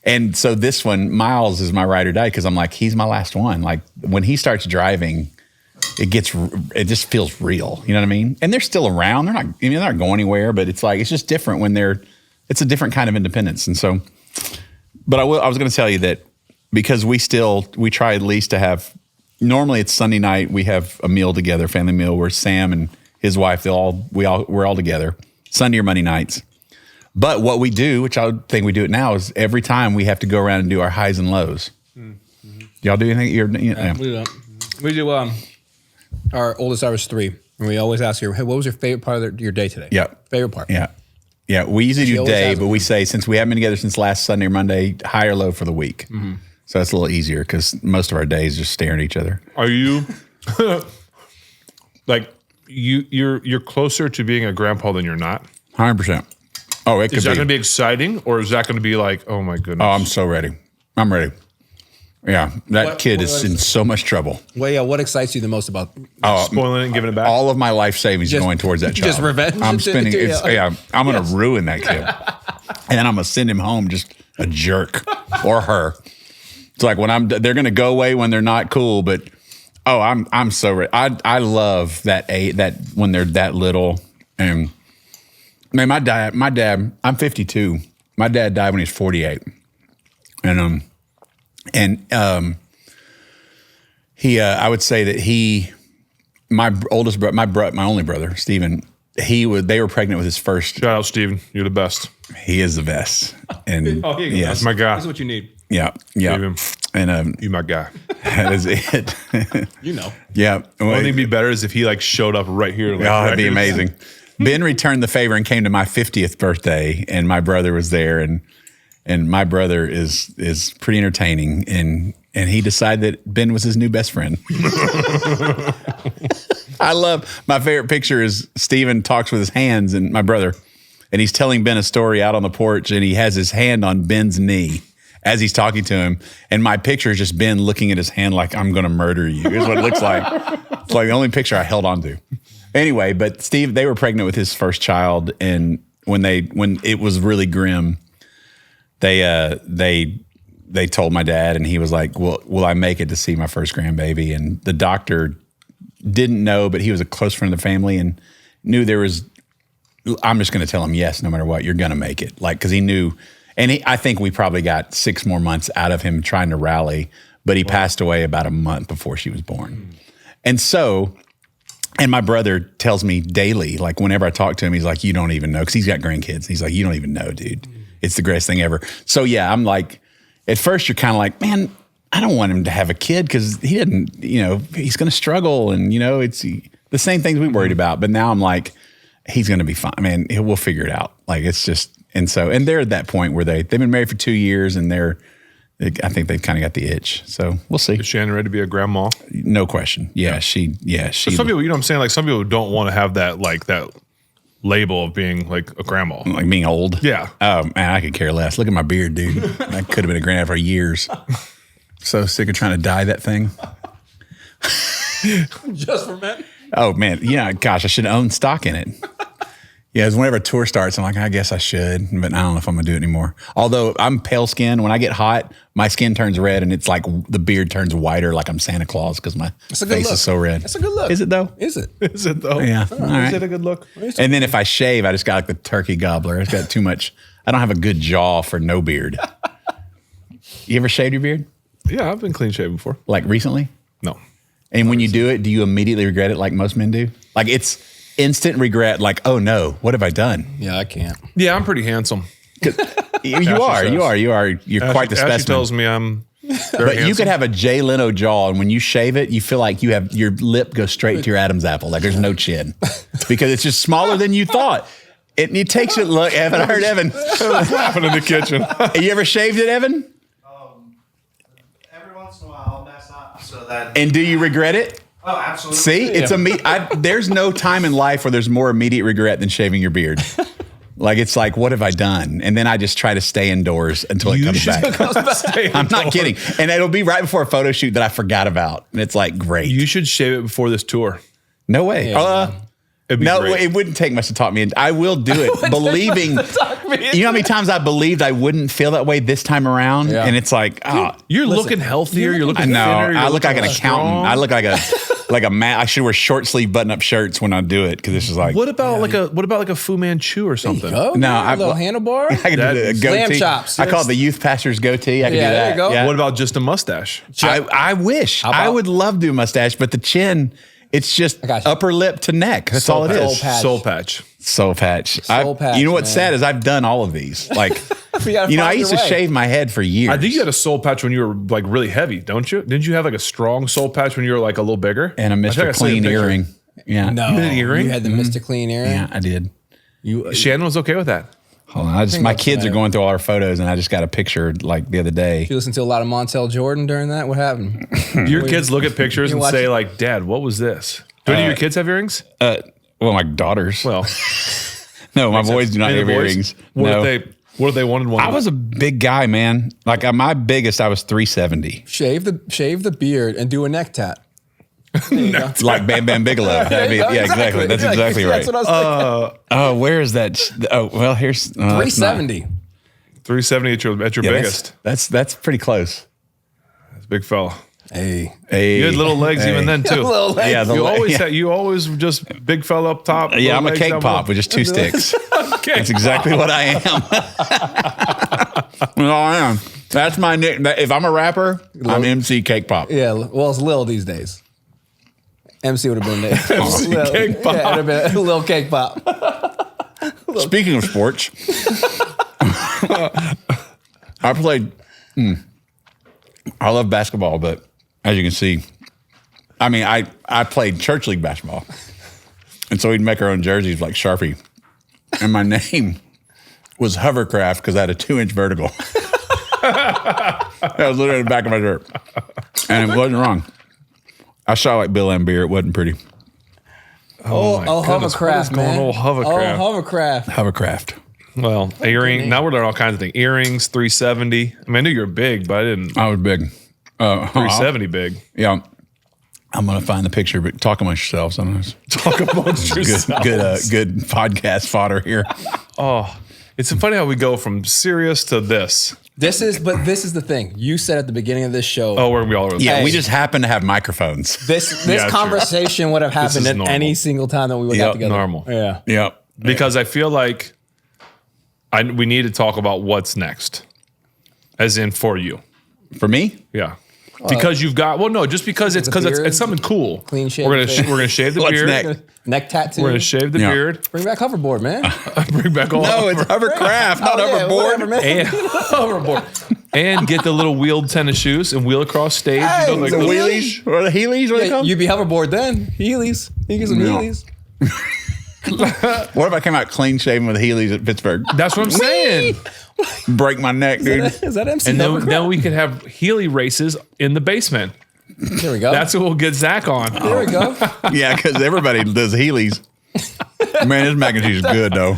and so this one, Miles, is my ride or die, because I'm like, he's my last one. Like when he starts driving, it just feels real. You know what I mean? And they're still around. They're not going anywhere, but it's like, it's just different when it's a different kind of independence. And so, but I was going to tell you that, because we try at least to have, normally it's Sunday night, we have a meal together, family meal, where Sam and his wife, we're all together, Sunday or Monday nights. But what we do, which I think we do it now, is every time we have to go around and do our highs and lows. Mm-hmm. Y'all do anything? We do. Our oldest daughter was 3, and we always ask her, "Hey, what was your favorite part of your day today?" Yeah. Favorite part. Yeah. We usually She do always day, has but one. we say, since we haven't been together since last Sunday or Monday, high or low for the week. Mm-hmm. So that's a little easier, because most of our days just staring at each other. Are you like you're closer to being a grandpa than you're not? 100%. Oh, it could Is that be. going to be exciting, or is that going to be like, oh my goodness? Oh, I'm so ready. I'm ready. Yeah, that kid is in so much trouble. Well, yeah. What excites you the most about? Spoiling it and giving it back. All of my life savings is going towards that child. just revenge? I'm spending. I'm going to ruin that kid, and then I'm going to send him home just a jerk, or her. It's like they're going to go away when they're not cool, but I'm so ready. I love that when they're that little. And man, my dad. I'm 52. My dad died when he was 48, and he, I would say that my only brother, Stephen, they were pregnant with his first. Shout out, Steven. You're the best. He is the best. And Oh, here you go. yes, That's my guy. That's what you need. yeah. Steven, And you my guy. that is it. You know. Yeah. The only thing would be better is if he like showed up right here. Like, Oh, right that'd be here. amazing. Ben returned the favor and came to my 50th birthday, and my brother was there, and my brother is pretty entertaining, and he decided that Ben was his new best friend. I love, my favorite picture is Steven talks with his hands, and my brother, and he's telling Ben a story out on the porch, and he has his hand on Ben's knee as he's talking to him, and my picture is just Ben looking at his hand like, I'm going to murder you. Here's what it looks like. It's like the only picture I held on to. Anyway, but Steve, they were pregnant with his first child, and when it was really grim, they told my dad, and he was like, "Well, will I make it to see my first grandbaby?" And the doctor didn't know, but he was a close friend of the family and knew there was. I'm just going to tell him yes, no matter what. You're going to make it, like, because he knew, and I think we probably got 6 more months out of him trying to rally, but he passed away about a month before she was born, and so. And my brother tells me daily, like whenever I talk to him, he's like, you don't even know, because he's got grandkids. He's like, you don't even know, dude. It's the greatest thing ever. So yeah, I'm like, at first you're kind of like, man, I don't want him to have a kid because he didn't, he's going to struggle. And, it's the same things we worried about. But now I'm like, he's going to be fine. Man, we'll figure it out. Like, it's just, and they're at that point where they've been married for 2 years, and I think they've kind of got the itch. So we'll see. Is Shannon ready to be a grandma? No question. Yeah. She. Some people, I'm saying, like some people don't want to have that label of being like a grandma. Like being old. Yeah. Oh man, I could care less. Look at my beard, dude. I could have been a grandma for years. So sick of trying to dye that thing. Just for men? Oh man. Yeah. Gosh, I should own stock in it. Yeah, it's whenever a tour starts, I'm like, I guess I should, but I don't know if I'm gonna do it anymore. Although I'm pale skinned, when I get hot, my skin turns red, and it's like the beard turns whiter, like I'm Santa Claus, because my face is so red. That's a good look. Is it though? Is it? Is it though? Yeah. All right. Is it a good look? And then if I shave, I just got like the turkey gobbler. It's got too much. I don't have a good jaw for no beard. You ever shaved your beard? Yeah, I've been clean shaven before. Like recently? No. And when you do it, do you immediately regret it like most men do? Like it's instant regret, like, oh no, what have I done? Yeah, I can't. Yeah, I'm pretty handsome. You are. You're quite the Ashley specimen. tells me I'm very But handsome. you could have a Jay Leno jaw, and when you shave it, you feel like you have your lip goes straight to your Adam's apple. Like there's no chin because it's just smaller than you thought. It takes it. Look, Evan. I heard Evan. laughing in the kitchen. You ever shaved it, Evan? Every once in a while, I'll mess up. So that. And do you regret it? Oh, absolutely. See, it's there's no time in life where there's more immediate regret than shaving your beard. Like it's like, what have I done? And then I just try to stay indoors until it comes back. I'm not kidding. And it'll be right before a photo shoot that I forgot about. And it's like, great. You should shave it before this tour. No way. Yeah. It'd be No, great. it wouldn't take much to talk me into. I will do it, believing. You know how many times I believed I wouldn't feel that way this time around, Yeah. and it's like, You're looking healthier. You're I looking know. thinner. I you're look like an looking accountant. strong. I look like a man. I should wear short sleeve button up shirts when I do it because it's just like What about like a Fu Manchu or something? Go, No, a little handlebar. I can That do the is- goatee. Lamb chops. I call it the youth pastor's goatee. I can Yeah, do that. there you go. Yeah. What about just a mustache? I wish I would love to do a mustache, but the chin, it's just got you. upper lip to neck. That's all it is. patch. Soul patch. Soul patch. Soul patch, You know what's man. sad is I've done all of these. Like, You gotta I find used to your way. shave my head for years. I think you had a soul patch when you were like really heavy, don't you? Didn't you have like a strong soul patch when you were like a little bigger? and a I think I Mr. saw your Clean picture. earring. Yeah. No, You had an earring? You had the Mr. Clean earring. Yeah, I did. Shannon was okay with that. Hold on. My kids are going through all our photos, and I just got a picture like the other day. You listen to a lot of Montel Jordan during that. What happened? Your kids look at pictures You and watch say it? like, "Dad, what was this?" Do any of your kids have earrings? Well, my daughters. Well, No, my boys do not any have of the boys? earrings. What No. if they wanted one? I was a big guy, man. Like my biggest, I was 370. Shave the beard and do a neck tat. Like Bam Bam Bigelow. That'd be- There you go. yeah, exactly. That's Yeah, exactly right. That's what I was thinking. Oh, where is that? Oh, well, here's 370. 370 at your biggest. That's pretty close. That's a big fella. Hey. Hey, You had little legs even then too. Little legs. Yeah, You always just big fella up top. Yeah, little I'm a legs cake down pop below. with just 2 sticks. Okay. That's exactly what I am. No, I am. That's my nick. If I'm a rapper, I'm MC Cake Pop. Yeah, well, it's Lil these days. MC would have been there. Cake pop. Yeah, it'd have been a little cake pop. Speaking of sports, I played. I love basketball, but as you can see, I mean, I played church league basketball, and so we'd make our own jerseys like Sharpie, and my name was Hovercraft because I had a 2-inch vertical. That was literally the back of my shirt, and it wasn't wrong. I shot like Bill Lambier. It wasn't pretty. my goodness, Hovercraft, what is going man. on with Hovercraft? Oh, Hovercraft. Hovercraft. Well, earring. Now we're learning all kinds of things. Earrings, 370. I mean, I knew you were big, but I didn't. I was big. 370 big. Yeah. I'm gonna find the picture, but talk amongst yourselves. I don't know. Talk amongst yourselves. Good podcast fodder here. Oh, it's funny how we go from serious to this. This is the thing. You said at the beginning of this show. Oh, we're gonna be all over the Yeah, place. we just happen to have microphones. This Yeah, conversation would have happened is at normal. any single time that we would have together. normal. Yeah. Yeah. Because I feel like we need to talk about what's next, as in for you. For me, Yeah. Because you've got just because it's beard, something cool. clean shaven We're face. gonna shave the What's beard. next? Neck tattoo. We're gonna shave the Yeah. beard. Bring back hoverboard, man. Bring back all no, it's hovercraft, not yeah, hoverboard. whatever, man. and hoverboard, and get the little wheeled tennis shoes and wheel across stage. Hey, like the little- Wheelies or the Heelys? What they Yeah, call? you'd be hoverboard then. Heelys. You get some No. Heelys. What if I came out clean shaven with Heelys at Pittsburgh? That's what I'm saying. Break my neck, dude. Is that MC And Hovercraft? then we could have Healy races in the basement. There we go. That's what we'll get Zach on. there we go. Yeah, because everybody does Heelys. Man, this mac and cheese is good though.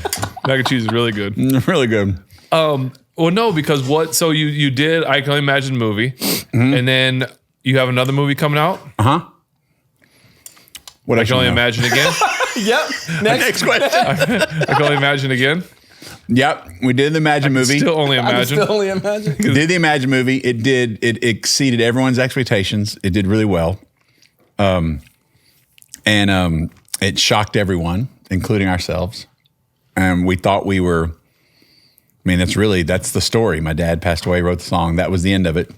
Mac and cheese is really good. Really good. Well, no, because so you did I Can Only Imagine movie, and then you have another movie coming out. What I Can Only Imagine again. Yep. Next question. I Can Only Imagine again. Yep, we did the Imagine movie. Still only I can imagine. still only imagine. Did the Imagine movie. It exceeded everyone's expectations. It did really well. And it shocked everyone, including ourselves. And we thought we were, I mean, that's the story. My dad passed away, wrote the song. That was the end of it.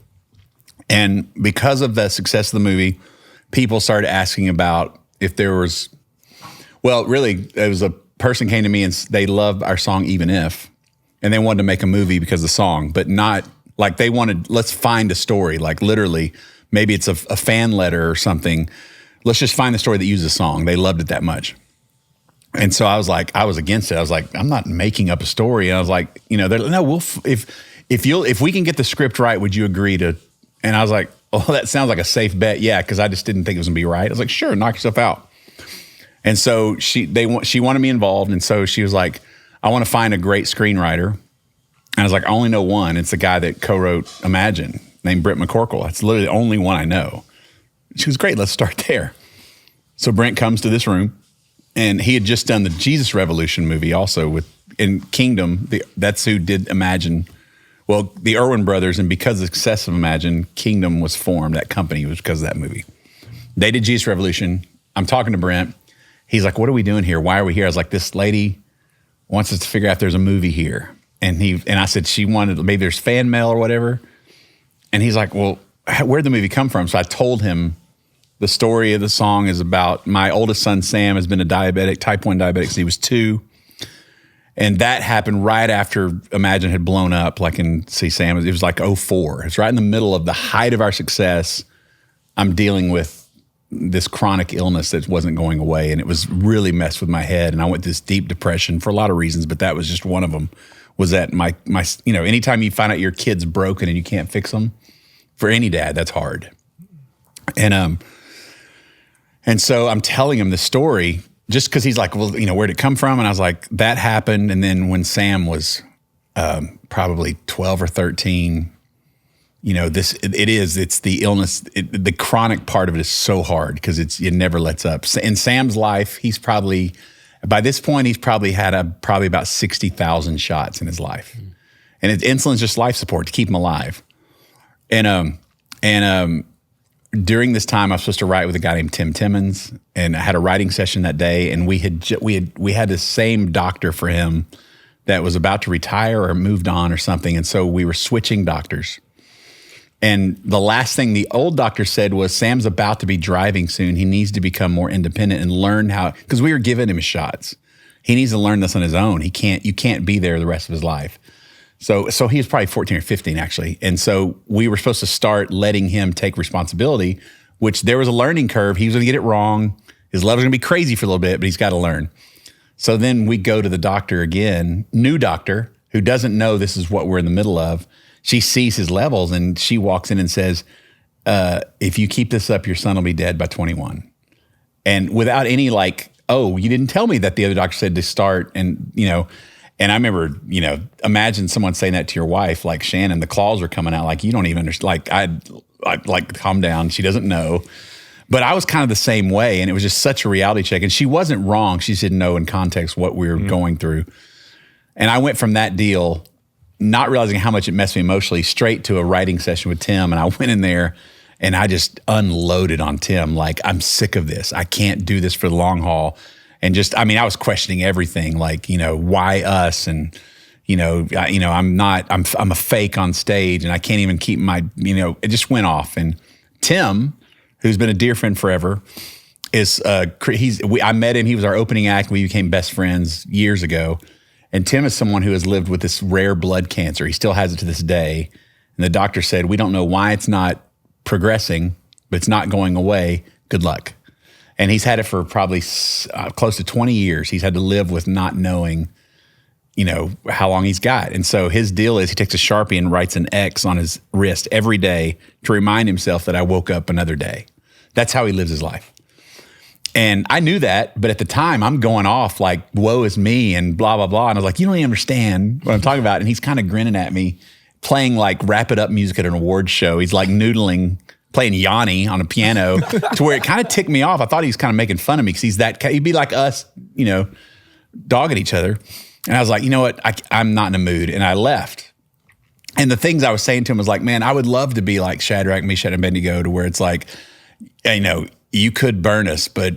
And because of the success of the movie, people started asking about if there was, well, really, there was a person came to me and they loved our song, Even If, and they wanted to make a movie because of the song, but not like they wanted, let's find a story, like literally, maybe it's a fan letter or something. Let's just find the story that uses a song. They loved it that much. And so I was against it. I was like, I'm not making up a story. And I was like, they're like, no, if we can get the script right, would you agree to? And I was like, oh, that sounds like a safe bet. Yeah. Cause I just didn't think it was gonna be right. I was like, sure, knock yourself out. And so she wanted me involved. And so she was like, I want to find a great screenwriter. And I was like, I only know one. It's the guy that co-wrote Imagine, named Brent McCorkle. That's literally the only one I know. She was great. Let's start there. So Brent comes to this room, and he had just done the Jesus Revolution movie also in Kingdom. That's who did Imagine. Well, the Irwin brothers, and because of the success of Imagine, Kingdom was formed. That company was because of that movie. They did Jesus Revolution. I'm talking to Brent. He's like, what are we doing here? Why are we here? I was like, this lady wants us to figure out if there's a movie here. And I said, she wanted, maybe there's fan mail or whatever. And he's like, well, where'd the movie come from? So I told him the story of the song is about my oldest son, Sam, has been a diabetic, type 1 diabetic since he was 2. And that happened right after Imagine had blown up, like Sam, it was like 2004. It's right in the middle of the height of our success. I'm dealing with this chronic illness that wasn't going away, and it was really messed with my head, and I went this deep depression for a lot of reasons, but that was just one of them. Was that my anytime you find out your kid's broken and you can't fix them, for any dad, that's hard. And so I'm telling him the story just because he's like, well, where'd it come from? And I was like, that happened. And then when Sam was probably 12 or 13, it's the illness. The chronic part of it is so hard because it never lets up. In Sam's life, by this point, he's probably had about 60,000 shots in his life. And insulin's just life support to keep him alive. And during this time, I was supposed to write with a guy named Tim Timmons, and I had a writing session that day, and we had the same doctor for him that was about to retire or moved on or something. And so we were switching doctors. And the last thing the old doctor said was, Sam's about to be driving soon. He needs to become more independent and learn how, because we were giving him shots. He needs to learn this on his own. You can't be there the rest of his life. So he was probably 14 or 15 actually. And so we were supposed to start letting him take responsibility, which there was a learning curve. He was going to get it wrong. His level's going to be crazy for a little bit, but he's got to learn. So then we go to the doctor again, new doctor, who doesn't know this is what we're in the middle of. She sees his levels and she walks in and says, if you keep this up, your son will be dead by 21. And without any like, oh, you didn't tell me that the other doctor said to start. And, and I remember, imagine someone saying that to your wife, like Shannon, the claws are coming out. Like, you don't even understand. Like, I'd like, calm down. She doesn't know. But I was kind of the same way. And it was just such a reality check. And she wasn't wrong. She just didn't know in context what we were going through. And I went from that deal, not realizing how much it messed me emotionally, straight to a writing session with Tim. And I went in there and I just unloaded on Tim. Like, I'm sick of this. I can't do this for the long haul. And I was questioning everything, like, why us? And, I'm a fake on stage and I can't even keep my, it just went off. And Tim, who's been a dear friend forever, I met him. He was our opening act. We became best friends years ago. And Tim is someone who has lived with this rare blood cancer. He still has it to this day. And the doctor said, we don't know why it's not progressing, but it's not going away. Good luck. And he's had it for probably close to 20 years. He's had to live with not knowing, how long he's got. And so his deal is he takes a Sharpie and writes an X on his wrist every day to remind himself that I woke up another day. That's how he lives his life. And I knew that, but at the time I'm going off like, woe is me and blah, blah, blah. And I was like, you don't even understand what I'm talking about. And he's kind of grinning at me, playing like wrap it up music at an awards show. He's like noodling, playing Yanni on a piano to where it kind of ticked me off. I thought he was kind of making fun of me because he'd be like us, dogging each other. And I was like, you know what? I'm not in a mood. And I left. And the things I was saying to him was like, man, I would love to be like Shadrach, Meshach, and Abednego, to where it's like, you could burn us, but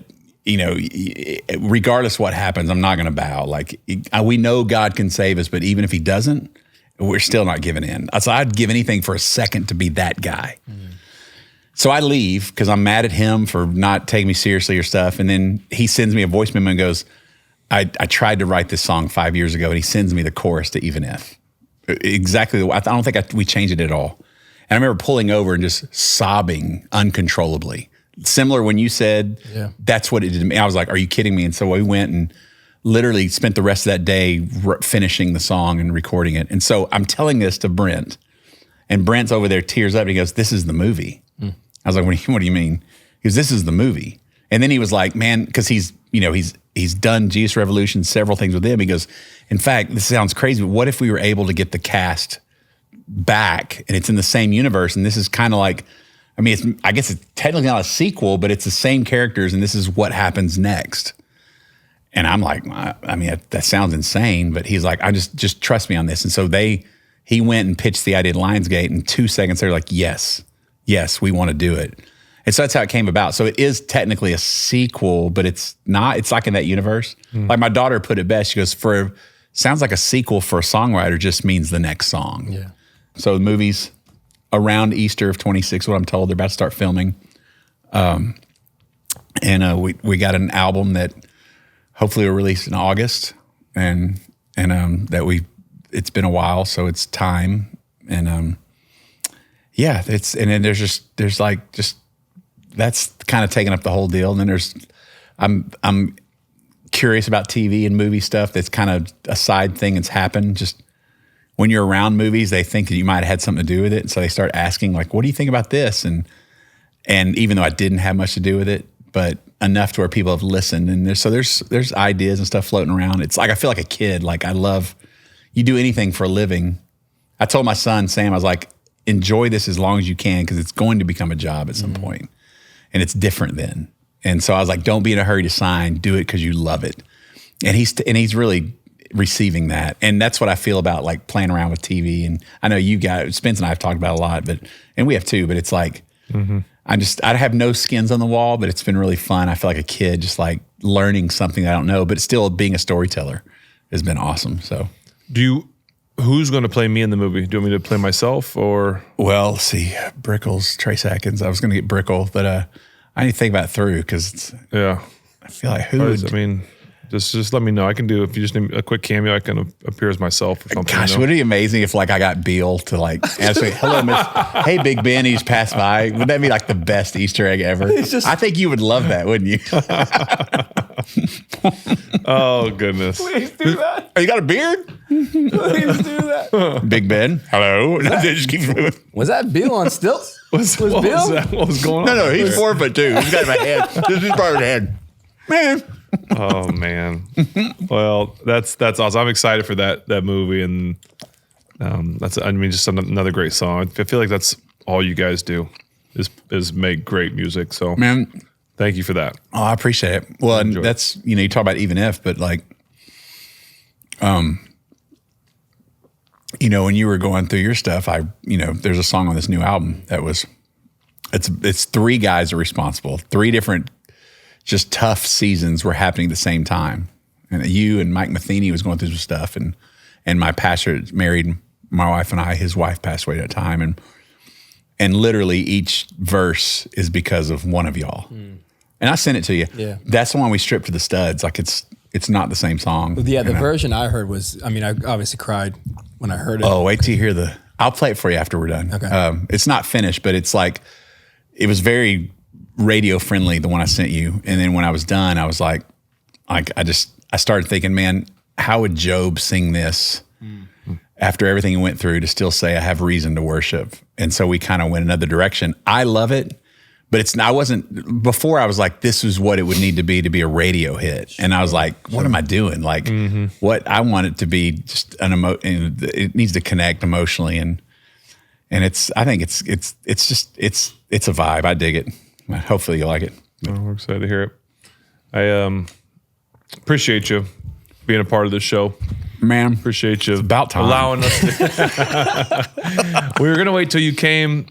regardless what happens, I'm not going to bow. Like, we know God can save us, but even if he doesn't, we're still not giving in. So I'd give anything for a second to be that guy. So I leave because I'm mad at him for not taking me seriously or stuff. And then he sends me a voice memo and goes, I tried to write this song 5 years ago, and he sends me the chorus to Even If. Exactly. I don't think we changed it at all. And I remember pulling over and just sobbing uncontrollably. Similar when you said, that's what it did to me. I was like, are you kidding me? And so we went and literally spent the rest of that day finishing the song and recording it. And so I'm telling this to Brent, and Brent's over there, tears up. And he goes, this is the movie. I was like, what do you mean? He goes, this is the movie. And then he was like, man, because he's done Jesus Revolution, several things with him. He goes, in fact, this sounds crazy, but what if we were able to get the cast back and it's in the same universe? And this is kind of like, I guess it's technically not a sequel, but it's the same characters, and this is what happens next. And I'm like, that sounds insane, but he's like, just trust me on this. And so he went and pitched the idea to Lionsgate, and 2 seconds they're like, yes, we want to do it. And so that's how it came about. So it is technically a sequel, but it's not. It's like in that universe. Like my daughter put it best. She goes, sounds like a sequel for a songwriter just means the next song. Yeah. So the movie's around Easter of 26, what I'm told. They're about to start filming. And we got an album that hopefully will release in August. And it's been a while, so it's time. And that's kind of taking up the whole deal. And then I'm curious about TV and movie stuff. That's kind of a side thing that's happened. Just when you're around movies, they think that you might have had something to do with it. And so they start asking, like, what do you think about this? And even though I didn't have much to do with it, but enough to where people have listened. And there's ideas and stuff floating around. It's like, I feel like a kid. Like, you do anything for a living. I told my son, Sam, I was like, enjoy this as long as you can, because it's going to become a job at some point. And it's different then. And so I was like, don't be in a hurry to sign. Do it because you love it. And he's really receiving that. And that's what I feel about like playing around with TV. And I know you guys, Spence and I have talked about it a lot, and we have too, but it's like, I have no skins on the wall, but it's been really fun. I feel like a kid just like learning something I don't know, but still being a storyteller has been awesome. So do you who's going to play me in the movie? Do you want me to play myself or? Well, let's see, Brickle's Trace Atkins. I was going to get Brickle, but I need to think about it through because Yeah. I feel like who would, I mean, just let me know. I can do, if you just need a quick cameo, I can appear as myself or something. gosh, you know? would it be amazing if like I got Beal to like ask me, hello, Miss, hey, Big Ben, he just passed by. Would that be like the best Easter egg ever? I think you would love that, wouldn't you? Oh, goodness. Please do that. Oh, you got a beard? Please do that. Big Ben, hello. They just keep moving. Was that Bill on stilts? What Bill? was that? What was going on? No, he's there? 4'2". He's got my head. This is part of the head. Man. Oh man. Well, that's awesome. I'm excited for that movie, and just another great song. I feel like that's all you guys do is make great music. So Man. thank you for that. Oh, I appreciate it. Well, and that's, you talk about even if, but like, when you were going through your stuff, there's a song on this new album that was, it's three guys are responsible. Three different just tough seasons were happening at the same time. And you and Mike Matheny was going through some stuff, and my pastor married my wife and I, his wife passed away at that time. And literally each verse is because of one of y'all. And I sent it to you. Yeah. That's the one we stripped to the studs. Like it's not the same song. Yeah, the version I heard was, I obviously cried when I heard it. Oh, wait till you hear I'll play it for you after we're done. Okay. It's not finished, but it's like, it was very radio friendly, the one I sent you. And then when I was done, I was like I started thinking, man, how would Job sing this after everything he went through to still say, I have reason to worship? And so we kind of went another direction. I love it, but before I was like, this is what it would need to be a radio hit. And I was like, what am I doing? Like what I want it to be just it needs to connect emotionally. And I think it's a vibe. I dig it. Hopefully you like it. Oh, we're excited to hear it. I appreciate you being a part of this show. Man, Appreciate you about time. allowing us to. We were gonna wait till you came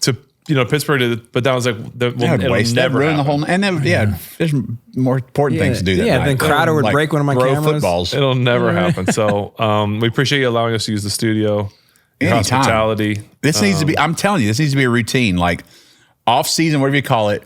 to Pittsburgh, but that was like it'll waste that, never ruin the happen. whole. And then there's more important things to do that Yeah, night. then Crowder would break one of my throw cameras. footballs. It'll never happen. So we appreciate you allowing us to use the studio. Your Anytime. hospitality. This needs to be. I'm telling you, this needs to be a routine. Like off season, whatever you call it,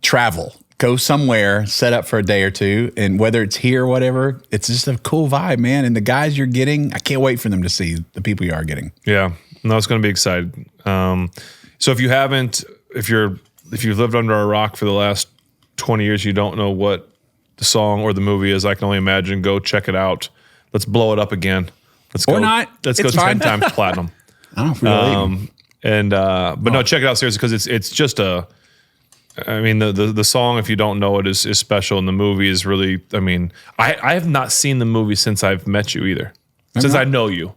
travel. Go somewhere, set up for a day or two, and whether it's here or whatever, it's just a cool vibe, man. And the guys you're getting, I can't wait for them to see the people you are getting. Yeah, no, it's going to be exciting. So if you've lived under a rock for the last 20 years, you don't know what the song or the movie is. I can only imagine. Go check it out. Let's blow it up again. Let's go. Or not. Let's It's go fine. 10 times platinum. I don't really. But no, check it out seriously because it's just the song, if you don't know it, is special, and the movie is really. I mean, I have not seen the movie since I've met you either, since I know you,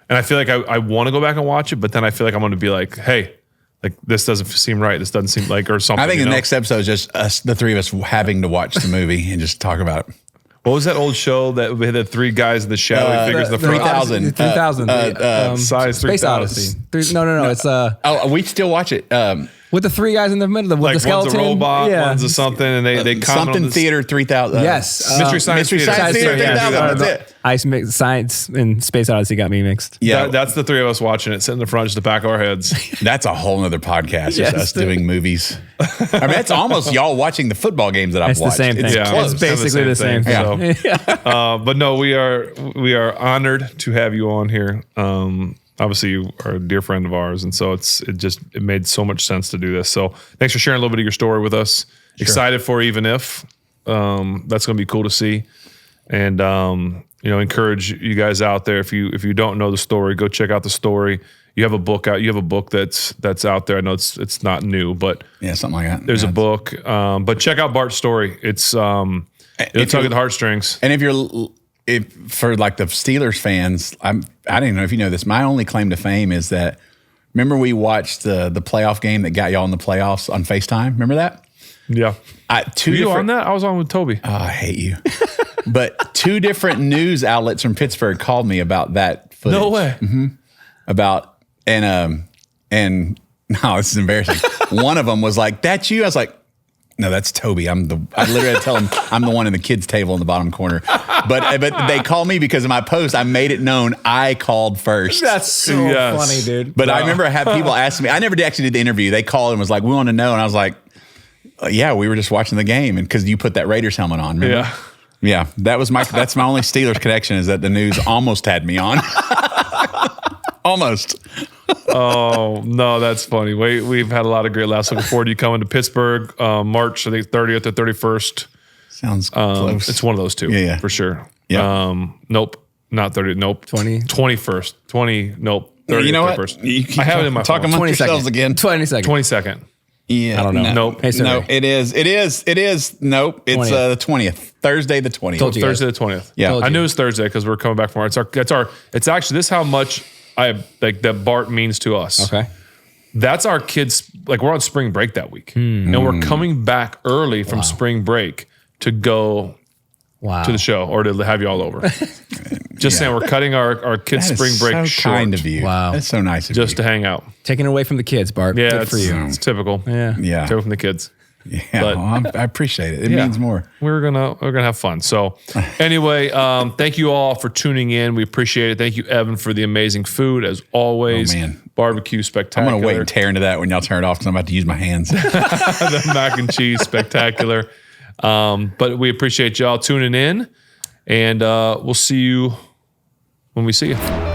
and I feel like I want to go back and watch it, but then I feel like I'm going to be like, hey, like this doesn't seem right. This doesn't seem like or something. I think the next episode is just us, the three of us, having to watch the movie and just talk about it. What was that old show that we had the three guys in the shadow? He figures the front. 3000. 3000. Size Space 3000. Odyssey. No. It's Oh, we still watch it. with the three guys in the middle, with Like the skeleton. one's a robot, Yeah. one's a something, and they comment on Something this. Theater 3000. Yes. Mystery Science Theater. Science Theater Yeah, 3000. That's it. Science and Space Odyssey got me mixed. Yeah, That's the three of us watching it, sitting in the front, just the back of our heads. that's a whole nother podcast. Just Yes. us doing movies. I mean, that's almost y'all watching the football games that I've It's the watched. same thing. It's Yeah. close. It's basically the same thing. thing. So, but no, we are honored to have you on here. Obviously, you are a dear friend of ours, and so it made so much sense to do this. So, thanks for sharing a little bit of your story with us. Excited for even if that's going to be cool to see, and encourage you guys out there. If you don't know the story, go check out the story. You have a book out. You have a book that's out there. I know it's not new, but Yeah, something like that. there's Yeah. a book. But check out Bart's story. It's it'll tug at the heartstrings. And if for like the Steelers fans, I don't even know if you know this. My only claim to fame is that. Remember we watched the playoff game that got y'all in the playoffs on FaceTime. Remember that? Yeah. Two Were you different- on that? I was on with Toby. Oh, I hate you. But two different news outlets from Pittsburgh called me about that footage. No way. About and no, this is embarrassing. One of them was like, "That's you." I was like, No, that's Toby. I literally had to tell him I'm the one in the kids' table in the bottom corner. But they call me because of my post. I made it known I called first. That's so funny, dude. But I remember I had people ask me. I never actually did the interview. They called and was like, "We want to know," and I was like, "Yeah, we were just watching the game," and because you put that Raiders helmet on. Remember? Yeah. That's my only Steelers connection is that the news almost had me on. Almost. Oh, no, that's funny. We've had a lot of great laughs. Looking forward to you coming to Pittsburgh, March, I think 30th or 31st. Sounds close. It's one of those two, for sure. Yeah. Nope, not 30. Nope. 21st. 20. Nope. 30, You know what? 31st. I have it in my Talk phone. amongst yourselves again. 22nd. 22nd. Yeah. I don't know. Nope. Hey, sorry. No, it is. Nope. It's 20th. the 20th. Thursday the 20th. Told you guys. Thursday the 20th. Yeah. Told I you. knew it was Thursday because we're coming back from it's actually, this is how much that Bart means to us. Okay. That's our kids, like we're on spring break that week. And we're coming back early from spring break to go Wow. to the show or to have you all over. Just saying, we're cutting our kids' That is spring break so short kind of you. Wow. That's so nice of you. just to hang out. Taking it away from the kids, Bart. Yeah, Good for you. it's typical. Yeah. Yeah. Typical from the kids. Yeah, But- well, I appreciate it. It Yeah. means more. We're gonna have fun. So anyway, thank you all for tuning in. We appreciate it. Thank you, Evan, for the amazing food as always. Oh, man. Barbecue I'm spectacular. going to wait and tear into that when y'all turn it off because I'm about to use my hands. The mac and cheese spectacular. But we appreciate y'all tuning in, and we'll see you when we see you.